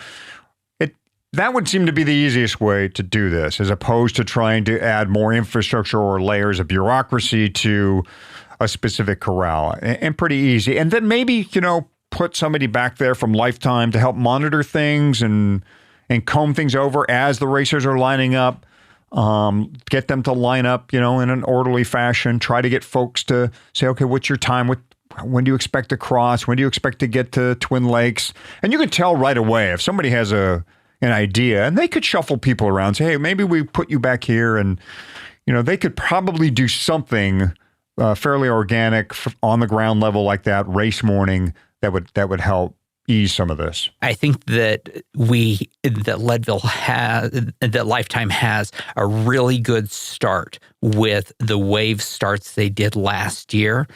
that would seem to be the easiest way to do this, as opposed to trying to add more infrastructure or layers of bureaucracy to a specific corral, and pretty easy. And then maybe, put somebody back there from Lifetime to help monitor things and comb things over as the racers are lining up. Get them to line up, in an orderly fashion. Try to get folks to say, okay, what's your time? When do you expect to cross? When do you expect to get to Twin Lakes? And you can tell right away if somebody has an idea, and they could shuffle people around, say, hey, maybe we put you back here. And, they could probably do something fairly organic on the ground level like that race morning that would help ease some of this. I think that Lifetime has a really good start with the wave starts they did last year.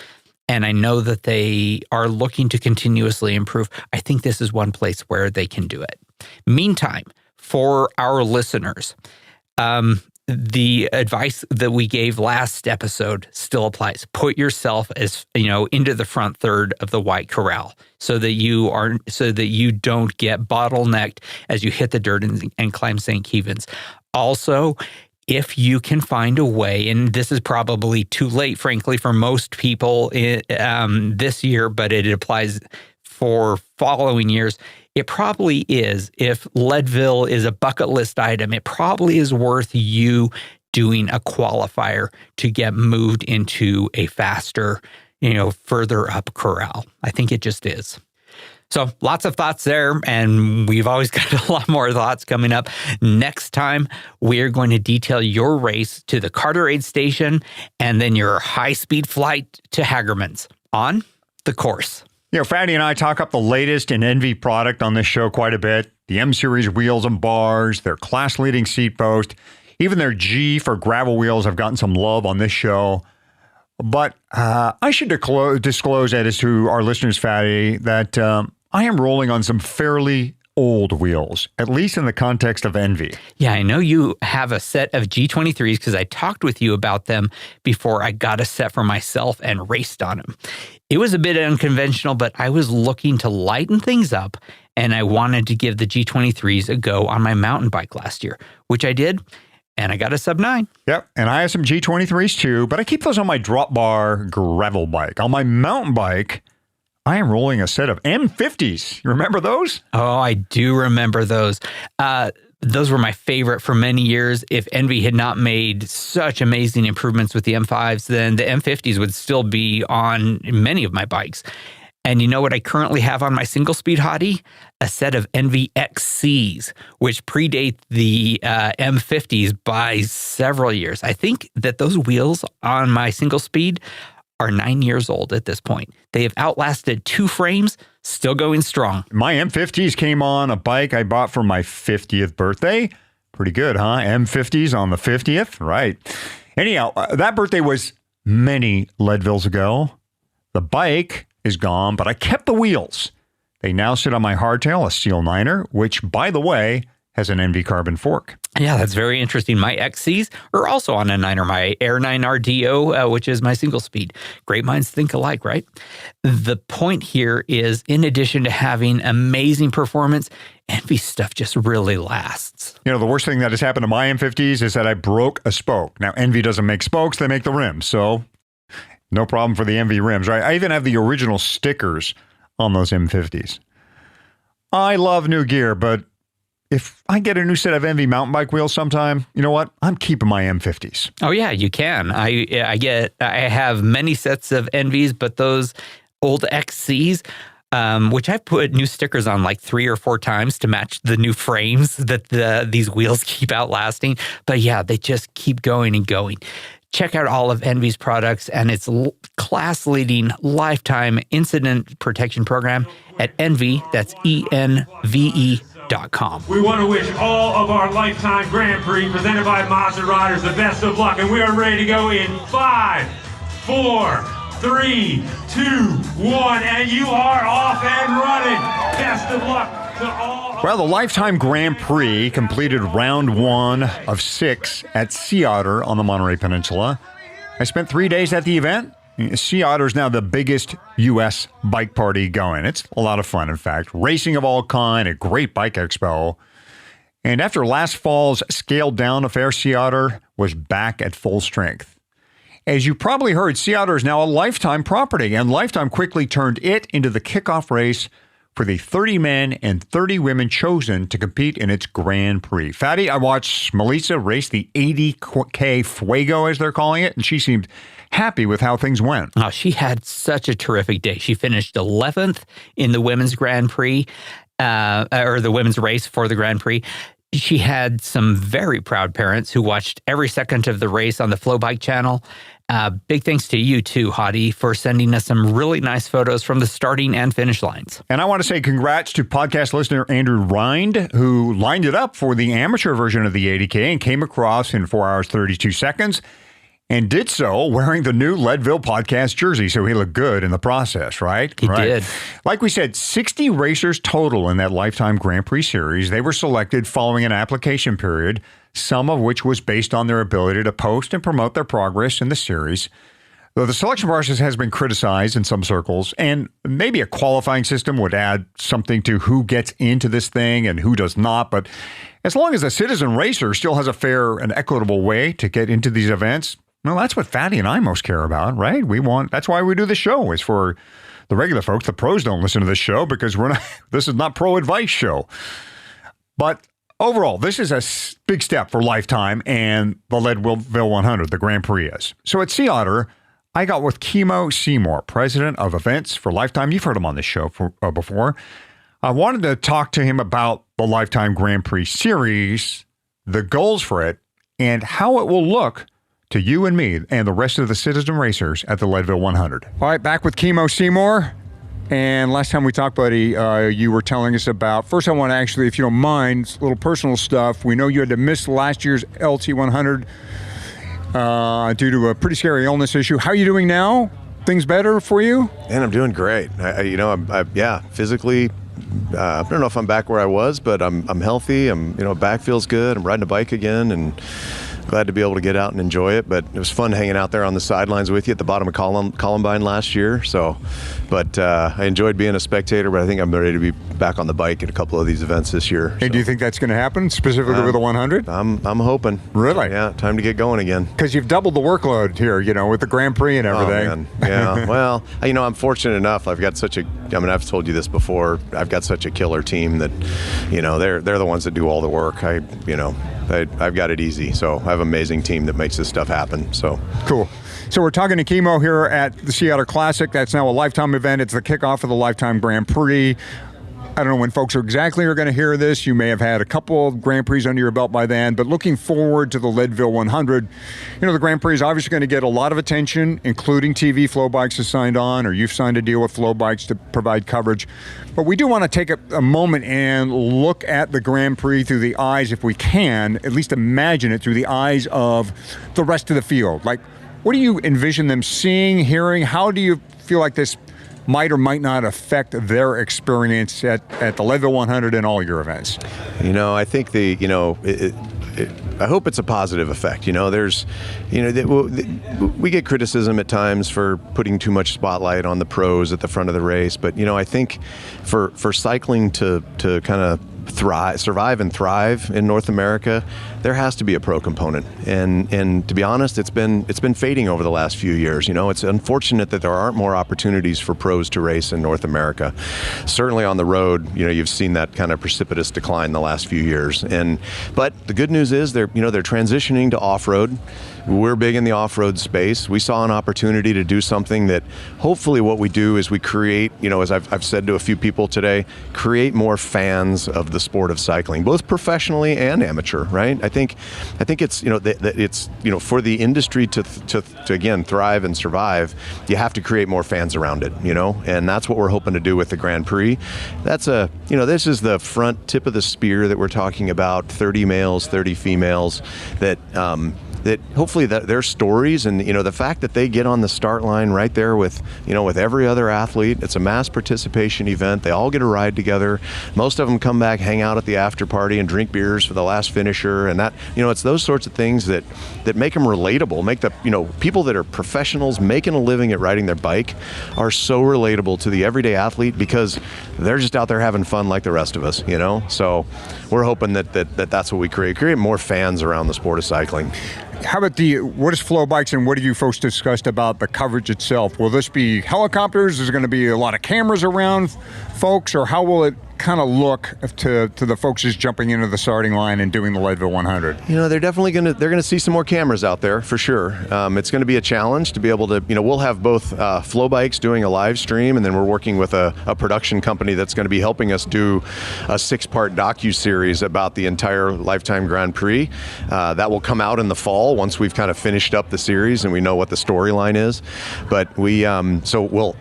And I know that they are looking to continuously improve. I think this is one place where they can do it. Meantime, for our listeners, the advice that we gave last episode still applies. Put yourself into the front third of the White Corral so that you don't get bottlenecked as you hit the dirt and climb St. Kevens. Also, if you can find a way, and this is probably too late, frankly, for most people this year, but it applies for following years. It probably is. If Leadville is a bucket list item, it probably is worth you doing a qualifier to get moved into a faster, further up corral. I think it just is. So lots of thoughts there, and we've always got a lot more thoughts coming up. Next time, we're going to detail your race to the Carteret station and then your high-speed flight to Hagerman's on the course. Fatty and I talk up the latest in NV product on this show quite a bit. The M-Series wheels and bars, their class-leading seat post, even their G for gravel wheels have gotten some love on this show. But I should disclose, Ed, to our listeners, Fatty, that I am rolling on some fairly old wheels, at least in the context of NV. Yeah, I know you have a set of G23s because I talked with you about them before I got a set for myself and raced on them. It was a bit unconventional, but I was looking to lighten things up, and I wanted to give the G23s a go on my mountain bike last year, which I did. And I got a sub 9. Yep, and I have some G23s too, but I keep those on my drop bar gravel bike. On my mountain bike, I am rolling a set of M50s. You remember those? Oh, I do remember those. Those were my favorite for many years. If Envy had not made such amazing improvements with the M5s, then the M50s would still be on many of my bikes. And you know what I currently have on my single-speed Hottie? A set of Envy XCs, which predate the M50s by several years. I think that those wheels on my single-speed are 9 years old at this point. They have outlasted 2 frames, still going strong. My M50s came on a bike I bought for my 50th birthday. Pretty good, huh? M50s on the 50th? Right. Anyhow, that birthday was many Leadvilles ago. The bike is gone, but I kept the wheels. They now sit on my hardtail, a steel niner, which, by the way, has an Envy carbon fork. Yeah, that's very interesting. My XCs are also on a niner, my Air 9 RDO, which is my single speed. Great minds think alike, right? The point here is, in addition to having amazing performance, Envy stuff just really lasts. You know, the worst thing that has happened to my M50s is that I broke a spoke. Now, Envy doesn't make spokes, they make the rims. So no problem for the Envy rims, right? I even have the original stickers on those M50s. I love new gear, but if I get a new set of Envy mountain bike wheels sometime, you know what? I'm keeping my M50s. Oh yeah, you can. I have many sets of Envies, but those old XCs, which I've put new stickers on like 3 or 4 times to match the new frames that these wheels keep outlasting. But yeah, they just keep going and going. Check out all of Envy's products and its class-leading lifetime incident protection program at Envy. That's ENVE.com. We want to wish all of our Lifetime Grand Prix presented by Mazda riders the best of luck, and we are ready to go in 5, 4, 3, 2, 1, and you are off and running. Best of luck to all. Well, the Lifetime Grand Prix completed round 1 of 6 at Sea Otter on the Monterey Peninsula. I spent 3 days at the event. Sea Otter is now the biggest U.S. bike party going. It's a lot of fun, in fact. Racing of all kind, a great bike expo. And after last fall's scaled-down affair, Sea Otter was back at full strength. As you probably heard, Sea Otter is now a Lifetime property, and Lifetime quickly turned it into the kickoff race for the 30 men and 30 women chosen to compete in its Grand Prix. Fatty, I watched Melissa race the 80K Fuego, as they're calling it, and she seemed happy with how things went. Oh, she had such a terrific day. She finished 11th in the women's Grand Prix, or the women's race for the Grand Prix. She had some very proud parents who watched every second of the race on the Flow Bike channel. Big thanks to you too, Hottie, for sending us some really nice photos from the starting and finish lines. And I want to say congrats to podcast listener Andrew Rind, who lined it up for the amateur version of the 80K and came across in 4 hours, 32 seconds, and did so wearing the new Leadville podcast jersey. So he looked good in the process, right? He did. Like we said, 60 racers total in that Lifetime Grand Prix series. They were selected following an application period, some of which was based on their ability to post and promote their progress in the series. Though the selection process has been criticized in some circles, and maybe a qualifying system would add something to who gets into this thing and who does not. But as long as a citizen racer still has a fair and equitable way to get into these events, well, that's what Fatty and I most care about, right? That's why we do the show, is for the regular folks. The pros don't listen to this show because this is not pro advice show. But overall, this is a big step for Lifetime and the Leadville 100, the Grand Prix is. So at Sea Otter, I got with Kimo Seymour, president of events for Lifetime. You've heard him on this show before. I wanted to talk to him about the Lifetime Grand Prix series, the goals for it, and how it will look to you and me and the rest of the citizen racers at the Leadville 100. All right, back with Kimo Seymour. And last time we talked, buddy, you were telling us about, first I want to actually, if you don't mind, a little personal stuff. We know you had to miss last year's LT100 due to a pretty scary illness issue. How are you doing now? Things better for you? And I'm doing great. Physically, I don't know if I'm back where I was, but I'm healthy. Back feels good. I'm riding a bike again, and glad to be able to get out and enjoy it. But it was fun hanging out there on the sidelines with you at the bottom of Columbine last year. So But I enjoyed being a spectator, but I think I'm ready to be back on the bike at a couple of these events this year. Hey, do you think that's going to happen, specifically with the 100? I'm hoping. Really? Yeah, time to get going again. Because you've doubled the workload here, with the Grand Prix and everything. Oh, man. Yeah. Well, I'm fortunate enough. I've got such a, I've told you this before. I've got such a killer team that, they're the ones that do all the work. I've got it easy. So I have an amazing team that makes this stuff happen. So cool. So we're talking to Kimo here at the Seattle Classic. That's now a Lifetime event. It's the kickoff of the Lifetime Grand Prix. I don't know when folks are going to hear this. You may have had a couple of Grand Prix under your belt by then, but looking forward to the Leadville 100. The Grand Prix is obviously going to get a lot of attention, including TV. Flow Bikes has signed on, or you've signed a deal with Flow Bikes to provide coverage. But we do want to take a moment and look at the Grand Prix through the eyes, if we can, at least imagine it through the eyes of the rest of the field. Like, what do you envision them seeing, hearing? How do you feel like this might or might not affect their experience at the Leadville 100 and all your events? I think I hope it's a positive effect. We get criticism at times for putting too much spotlight on the pros at the front of the race, but I think for cycling to kind of survive and thrive in North America, there has to be a pro component. And to be honest, it's been fading over the last few years. It's unfortunate that there aren't more opportunities for pros to race in North America. Certainly on the road, you've seen that kind of precipitous decline the last few years. But the good news is they're transitioning to off-road. We're big in the off-road space. We saw an opportunity to do something that hopefully what we do is we create, as I've said to a few people today, create more fans of the sport of cycling, both professionally and amateur, right? I think it's, it's, for the industry to again, thrive and survive, you have to create more fans around it, and that's what we're hoping to do with the Grand Prix. That's this is the front tip of the spear that we're talking about, 30 males, 30 females, that hopefully that their stories and the fact that they get on the start line right there with every other athlete. It's a mass participation event. They all get a ride together. Most of them come back, hang out at the after party and drink beers for the last finisher, and that it's those sorts of things that make them relatable, make the people that are professionals making a living at riding their bike are so relatable to the everyday athlete because they're just out there having fun like the rest of us. So we're hoping that's what we create more fans around the sport of cycling. How about what is Flow Bikes and what have you folks discussed about the coverage itself? Will this be helicopters? Is there going to be a lot of cameras around folks, or how will it kind of look to the folks just jumping into the starting line and doing the Leadville 100? They're definitely going to see some more cameras out there for sure. It's going to be a challenge to be able to, we'll have both Flow Bikes doing a live stream, and then we're working with a production company that's going to be helping us do a 6-part docu-series about the entire Lifetime Grand Prix. That will come out in the fall once we've kind of finished up the series and we know what the storyline is. But so we'll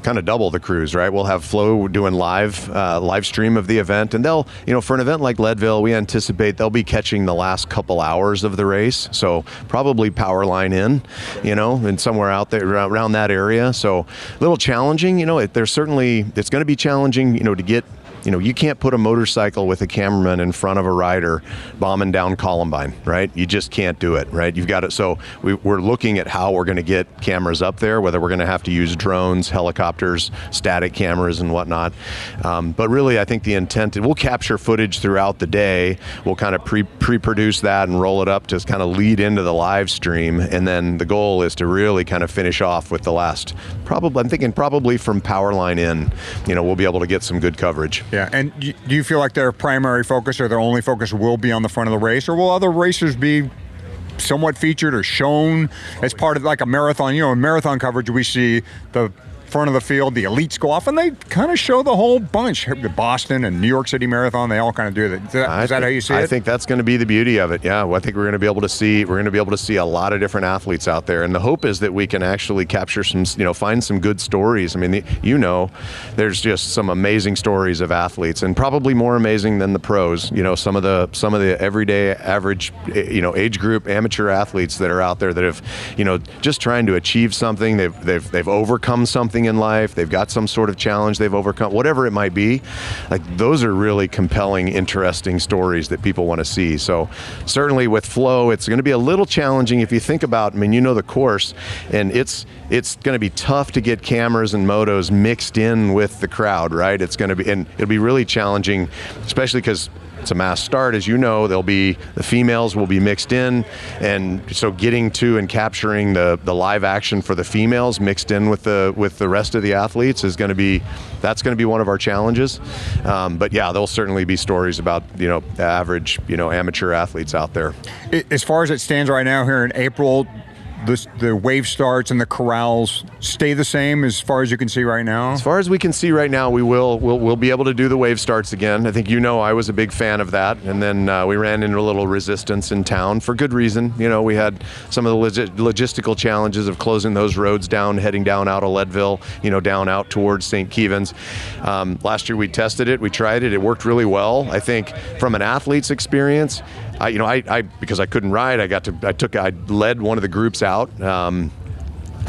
kind of double the crews, right? We'll have Flow doing live stream of the event, and they'll, for an event like Leadville, we anticipate they'll be catching the last couple hours of the race, so probably power line in, and somewhere out there around that area. So a little challenging, it's going to be challenging, to get, you can't put a motorcycle with a cameraman in front of a rider bombing down Columbine, right? You just can't do it, right? You've got it. So we're looking at how we're going to get cameras up there, whether we're going to have to use drones, helicopters, static cameras and whatnot. But really, I think the intent, we'll capture footage throughout the day. We'll kind of pre-produce that and roll it up to kind of lead into the live stream. And then the goal is to really kind of finish off with the last, I'm thinking probably from power line in, we'll be able to get some good coverage. Yeah, and do you feel like their primary focus or their only focus will be on the front of the race, or will other racers be somewhat featured or shown as part of like a marathon? In marathon coverage, we see the front of the field, the elites go off, and they kind of show the whole bunch. The Boston and New York City Marathon, they all kind of do that. Is that how you see it? I think that's going to be the beauty of it. Yeah, well, I think we're going to be able to see a lot of different athletes out there, and the hope is that we can actually capture some, find some good stories. I mean, there's just some amazing stories of athletes, and probably more amazing than the pros. Some of the everyday average, age group amateur athletes that are out there that have, just trying to achieve something. They've overcome something doing in life. They've got some sort of challenge they've overcome, whatever it might be. Like, those are really compelling, interesting stories that people want to see. So certainly with flow, it's going to be a little challenging if you think about, I mean, you know the course, and it's going to be tough to get cameras and motos mixed in with the crowd, right? It's going to be, and it'll be really challenging, especially because it's a mass start, as you know. The females will be mixed in, and so getting to and capturing the live action for the females mixed in with the rest of the athletes is going to be one of our challenges. But yeah, there'll certainly be stories about average amateur athletes out there. As far as it stands right now here in April, the wave starts and the corrals stay the same as far as you can see right now? As far as we can see right now, we'll be able to do the wave starts again. I think I was a big fan of that, and then we ran into a little resistance in town for good reason. We had some of the logistical challenges of closing those roads down, heading down out of Leadville, down out towards St. Kevens. Last year we tested it, we tried it, it worked really well. I think from an athlete's experience, I because I couldn't ride, I led one of the groups out,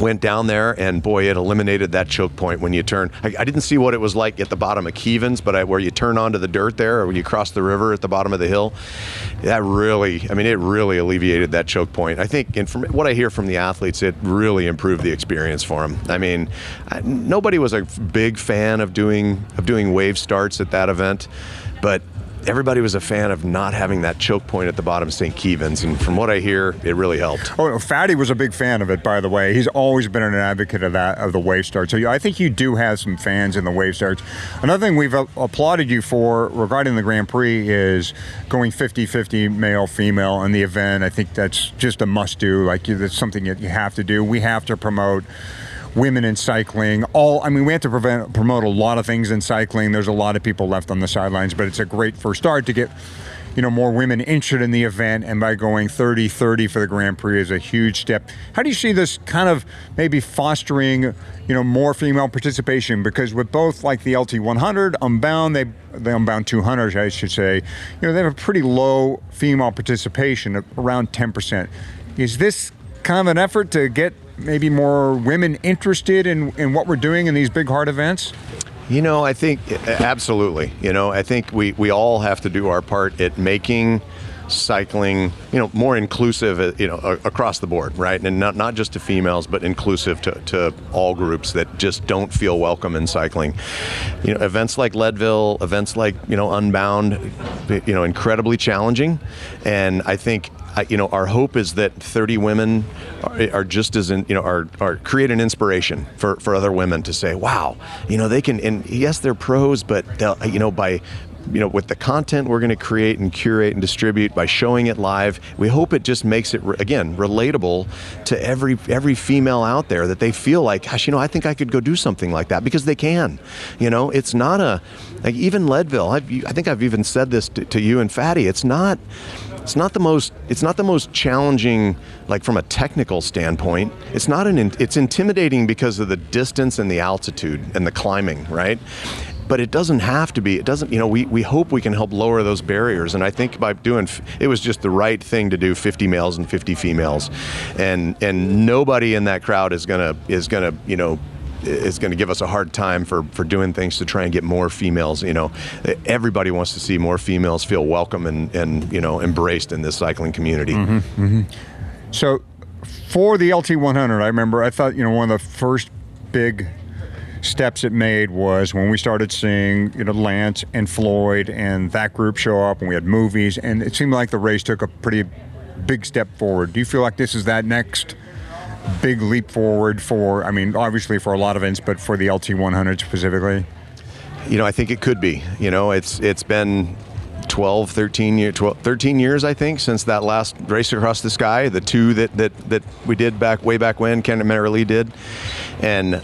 went down there, and boy, it eliminated that choke point when you turn. I didn't see what it was like at the bottom of Kevens, but where you turn onto the dirt there, or when you cross the river at the bottom of the hill, it really alleviated that choke point. I think, and from what I hear from the athletes, it really improved the experience for them. I mean, nobody was a big fan of doing wave starts at that event, but everybody was a fan of not having that choke point at the bottom of St. Kevens, and from what I hear, it really helped. Oh, Fatty was a big fan of it, by the way. He's always been an advocate of the wave start. So I think you do have some fans in the wave starts. Another thing we've applauded you for regarding the Grand Prix is going 50-50 male-female in the event. I think that's just a must-do. Like, that's something that you have to do. We have to promote women in cycling. We have to promote a lot of things in cycling. There's a lot of people left on the sidelines, but it's a great first start to get more women interested in the event, and by going 30-30 for the Grand Prix is a huge step. How do you see this kind of maybe fostering more female participation? Because with both, like the LT100, Unbound, the Unbound 200, I should say, they have a pretty low female participation, around 10%. Is this kind of an effort to get maybe more women interested in what we're doing in these big, hard events? I think absolutely. I think we all have to do our part at making cycling, more inclusive, across the board, right? And not just to females, but inclusive to all groups that just don't feel welcome in cycling. Events like Leadville, events like, Unbound, incredibly challenging. And I think, our hope is that 30 women are just as are create an inspiration for other women to say, wow, they can, and yes, they're pros, but they'll, with the content we're going to create and curate and distribute by showing it live, we hope it just makes it, again, relatable to every female out there, that they feel like, gosh, I think I could go do something like that, because they can. It's not even Leadville. I think I've even said this to you and Fatty. It's not the most challenging, like from a technical standpoint. It's intimidating because of the distance and the altitude and the climbing, right? But it doesn't have to be. It doesn't, we hope we can help lower those barriers. And I think by it was just the right thing to do 50 males and 50 females. And nobody in that crowd is gonna give us a hard time for doing things to try and get more females. Everybody wants to see more females feel welcome and embraced in this cycling community. Mm-hmm, mm-hmm. So for the LT100, I thought one of the first big steps it made was when we started seeing Lance and Floyd and that group show up, and we had movies, and it seemed like the race took a pretty big step forward. Do you feel like this is that next big leap forward for, obviously for a lot of events, but for the LT100 specifically? I think it could be. It's been 13 years, I think, since that last race across the sky, the two that we did way back when, Ken and Mary Lee did. And,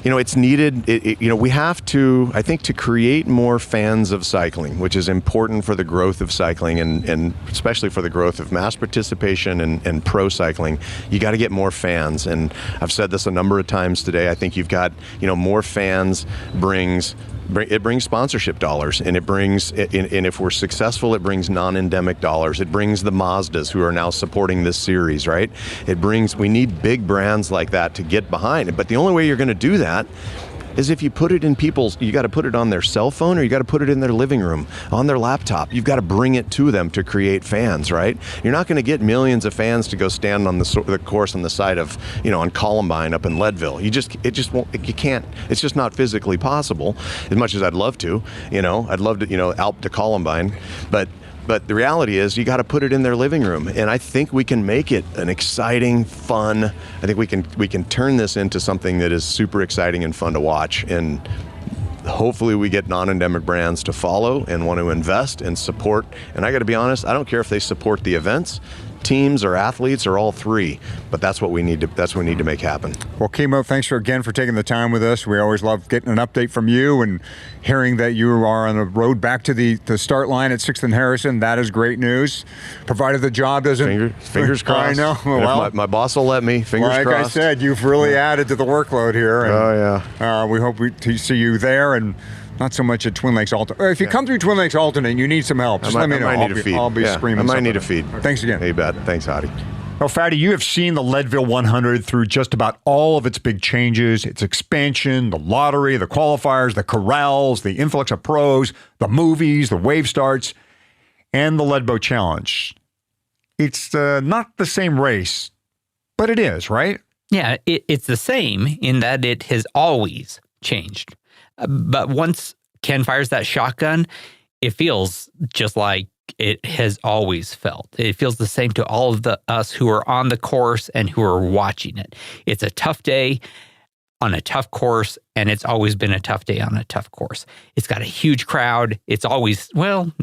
it's needed, we have to, I think, to create more fans of cycling, which is important for the growth of cycling and especially for the growth of mass participation and pro cycling. You got to get more fans. And I've said this a number of times today. I think you've got, more fans brings it brings sponsorship dollars, and it brings, and if we're successful, it brings non-endemic dollars. It brings the Mazdas who are now supporting this series, right? We need big brands like that to get behind it. But the only way you're going to do that is if you put it in you got to put it on their cell phone, or you got to put it in their living room, on their laptop. You've got to bring it to them to create fans, right? You're not going to get millions of fans to go stand on the course on the side of, on Columbine up in Leadville. You can't, it's just not physically possible, as much as I'd love to, I'd love to, Alp to Columbine, but the reality is you got to put it in their living room, and I think we can make it an exciting, fun. I think we can turn this into something that is super exciting and fun to watch, and hopefully we get non-endemic brands to follow and want to invest and support. And I got to be honest, I don't care if they support the events, teams, or athletes, or all three, but that's what we need to make happen. Well, Kimo, thanks again for taking the time with us. We always love getting an update from you and hearing that you are on the road back to the start line at 6th and Harrison. That is great news, provided the job doesn't... Fingers crossed. I know. Well, my boss will let me. Fingers crossed. Like I said, you've really added to the workload here. And, we hope to see you there, and not so much at Twin Lakes Alternate. If you come through Twin Lakes Alternate and you need some help, just let me know. I'll be screaming. I might need a feed. Thanks again. Hey, bet. Thanks, Hottie. Well, Fatty, you have seen the Leadville 100 through just about all of its big changes, its expansion, the lottery, the qualifiers, the corrals, the influx of pros, the movies, the wave starts, and the Leadboat Challenge. It's not the same race, but it is, right? Yeah, it's the same in that it has always changed. But once Ken fires that shotgun, it feels just like it has always felt. It feels the same to all of us who are on the course and who are watching it. It's a tough day on a tough course, and it's always been a tough day on a tough course. It's got a huge crowd. It's always,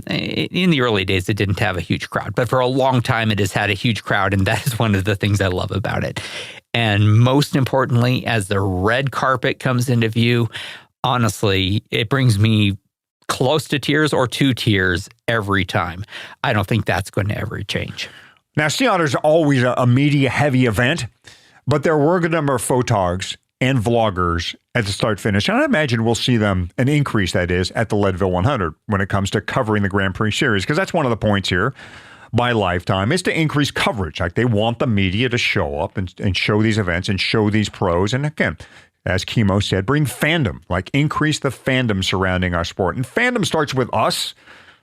in the early days, it didn't have a huge crowd, but for a long time, it has had a huge crowd, and that is one of the things I love about it. And most importantly, as the red carpet comes into view, honestly, it brings me close to tears or to tears every time. I don't think that's going to ever change. Now, Sea Otter's always a media-heavy event, but there were a good number of photogs and vloggers at the start-finish, and I imagine we'll see them, an increase, that is, at the Leadville 100 when it comes to covering the Grand Prix Series, because that's one of the points here by Lifetime, is to increase coverage. Like, they want the media to show up and show these events and show these pros, and again, as Kimo said, bring fandom, like increase the fandom surrounding our sport. And fandom starts with us,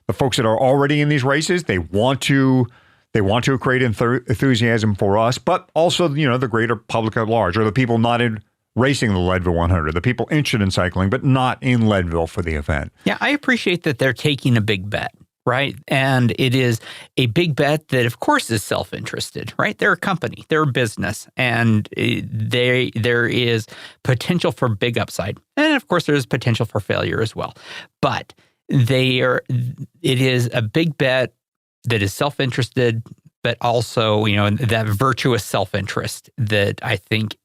the folks that are already in these races. They want to create enthusiasm for us, but also, the greater public at large, or the people not in racing the Leadville 100, the people interested in cycling, but not in Leadville for the event. Yeah, I appreciate that they're taking a big bet. Right. And it is a big bet that, of course, is self-interested, right? They're a company, they're a business, and there is potential for big upside. And of course, there's potential for failure as well. But it is a big bet that is self-interested, but also, that virtuous self-interest that I think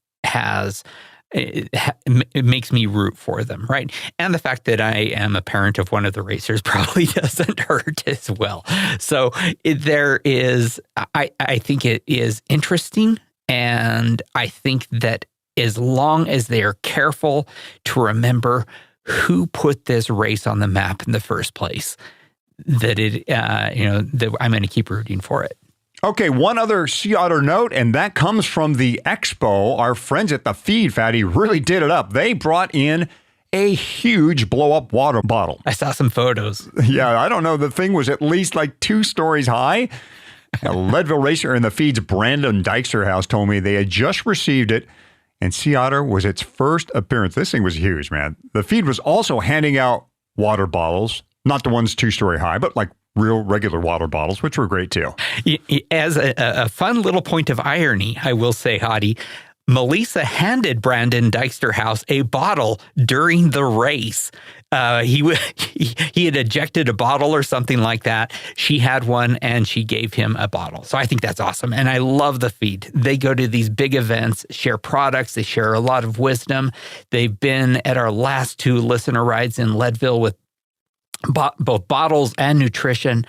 it makes me root for them, right? And the fact that I am a parent of one of the racers probably doesn't hurt as well. So I think it is interesting, and I think that as long as they are careful to remember who put this race on the map in the first place, that that I'm going to keep rooting for it. Okay, one other Sea Otter note, and that comes from the expo. Our friends at the Feed, Fatty, really did it up. They brought in a huge blow-up water bottle. I saw some photos. Yeah, I don't know. The thing was at least like 2 stories high. A Leadville racer in the Feed's Brandon Dykster house told me they had just received it, and Sea Otter was its first appearance. This thing was huge, man. The Feed was also handing out water bottles, not the ones 2-story high, but like real regular water bottles, which were great too. As a fun little point of irony, I will say, Hottie, Melissa handed Brandon Dykster House a bottle during the race. He had ejected a bottle or something like that. She had one and she gave him a bottle. So I think that's awesome. And I love the Feed. They go to these big events, share products. They share a lot of wisdom. They've been at our last 2 listener rides in Leadville with both bottles and nutrition.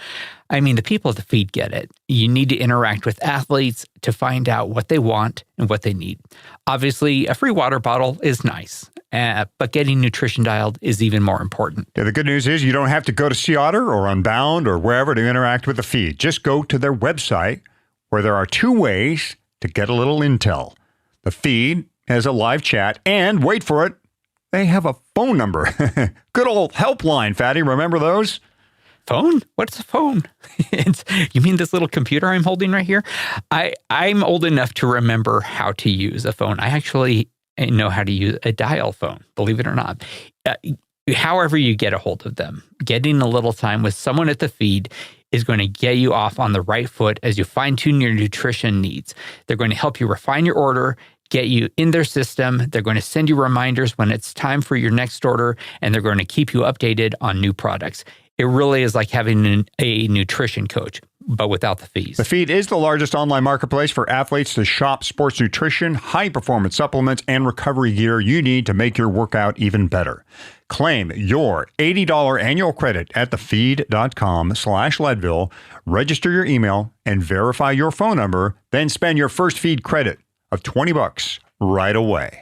I mean, the people at the Feed get it. You need to interact with athletes to find out what they want and what they need. Obviously, a free water bottle is nice. but getting nutrition dialed is even more important. Yeah, the good news is you don't have to go to Sea Otter or Unbound or wherever to interact with the feed. Just go to their website where there are 2 ways to get a little intel. The feed has a live chat, and wait for it, they have a phone number. Good old helpline, Fatty. Remember those? Phone? What's a phone? You mean this little computer I'm holding right here? I'm old enough to remember how to use a phone. I actually know how to use a dial phone, believe it or not. However you get a hold of them, getting a little time with someone at the feed is going to get you off on the right foot as you fine-tune your nutrition needs. They're going to help you refine your order, get you in their system. They're going to send you reminders when it's time for your next order, and they're going to keep you updated on new products. It really is like having a nutrition coach, but without the fees. The Feed is the largest online marketplace for athletes to shop sports nutrition, high-performance supplements, and recovery gear you need to make your workout even better. Claim your $80 annual credit at thefeed.com/Leadville, register your email, and verify your phone number, then spend your first Feed credit of $20 right away.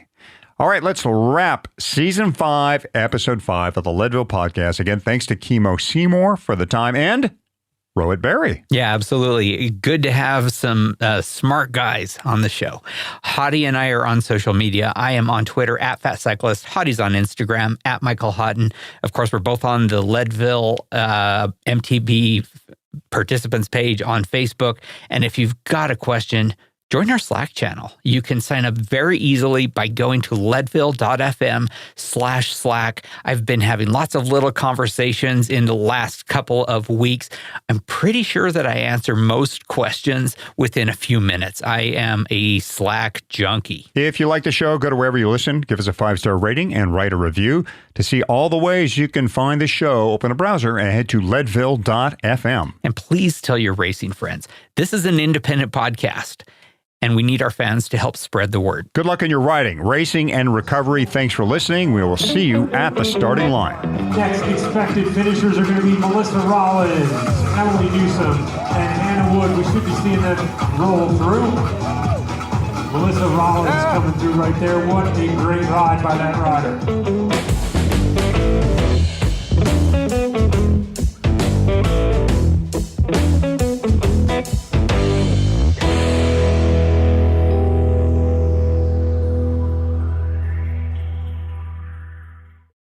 All right, let's wrap Season 5, Episode 5 of the Leadville Podcast. Again, thanks to Kimo Seymour for the time and Rohit Bery. Yeah, absolutely. Good to have some smart guys on the show. Hottie and I are on social media. I am on Twitter at Fat Cyclist. Hottie's on Instagram at Michael Houghton. Of course, we're both on the Leadville MTB participants page on Facebook. And if you've got a question, join our Slack channel. You can sign up very easily by going to leadville.fm/Slack. I've been having lots of little conversations in the last couple of weeks. I'm pretty sure that I answer most questions within a few minutes. I am a Slack junkie. If you like the show, go to wherever you listen, give us a 5-star rating, and write a review. To see all the ways you can find the show, open a browser and head to leadville.fm. And please tell your racing friends, this is an independent podcast, and we need our fans to help spread the word. Good luck in your riding, racing, and recovery. Thanks for listening. We will see you at the starting line. Next expected finishers are going to be Melissa Rollins, Emily Newsom, and Hannah Wood. We should be seeing them roll through. Melissa Rollins coming through right there. What a great ride by that rider.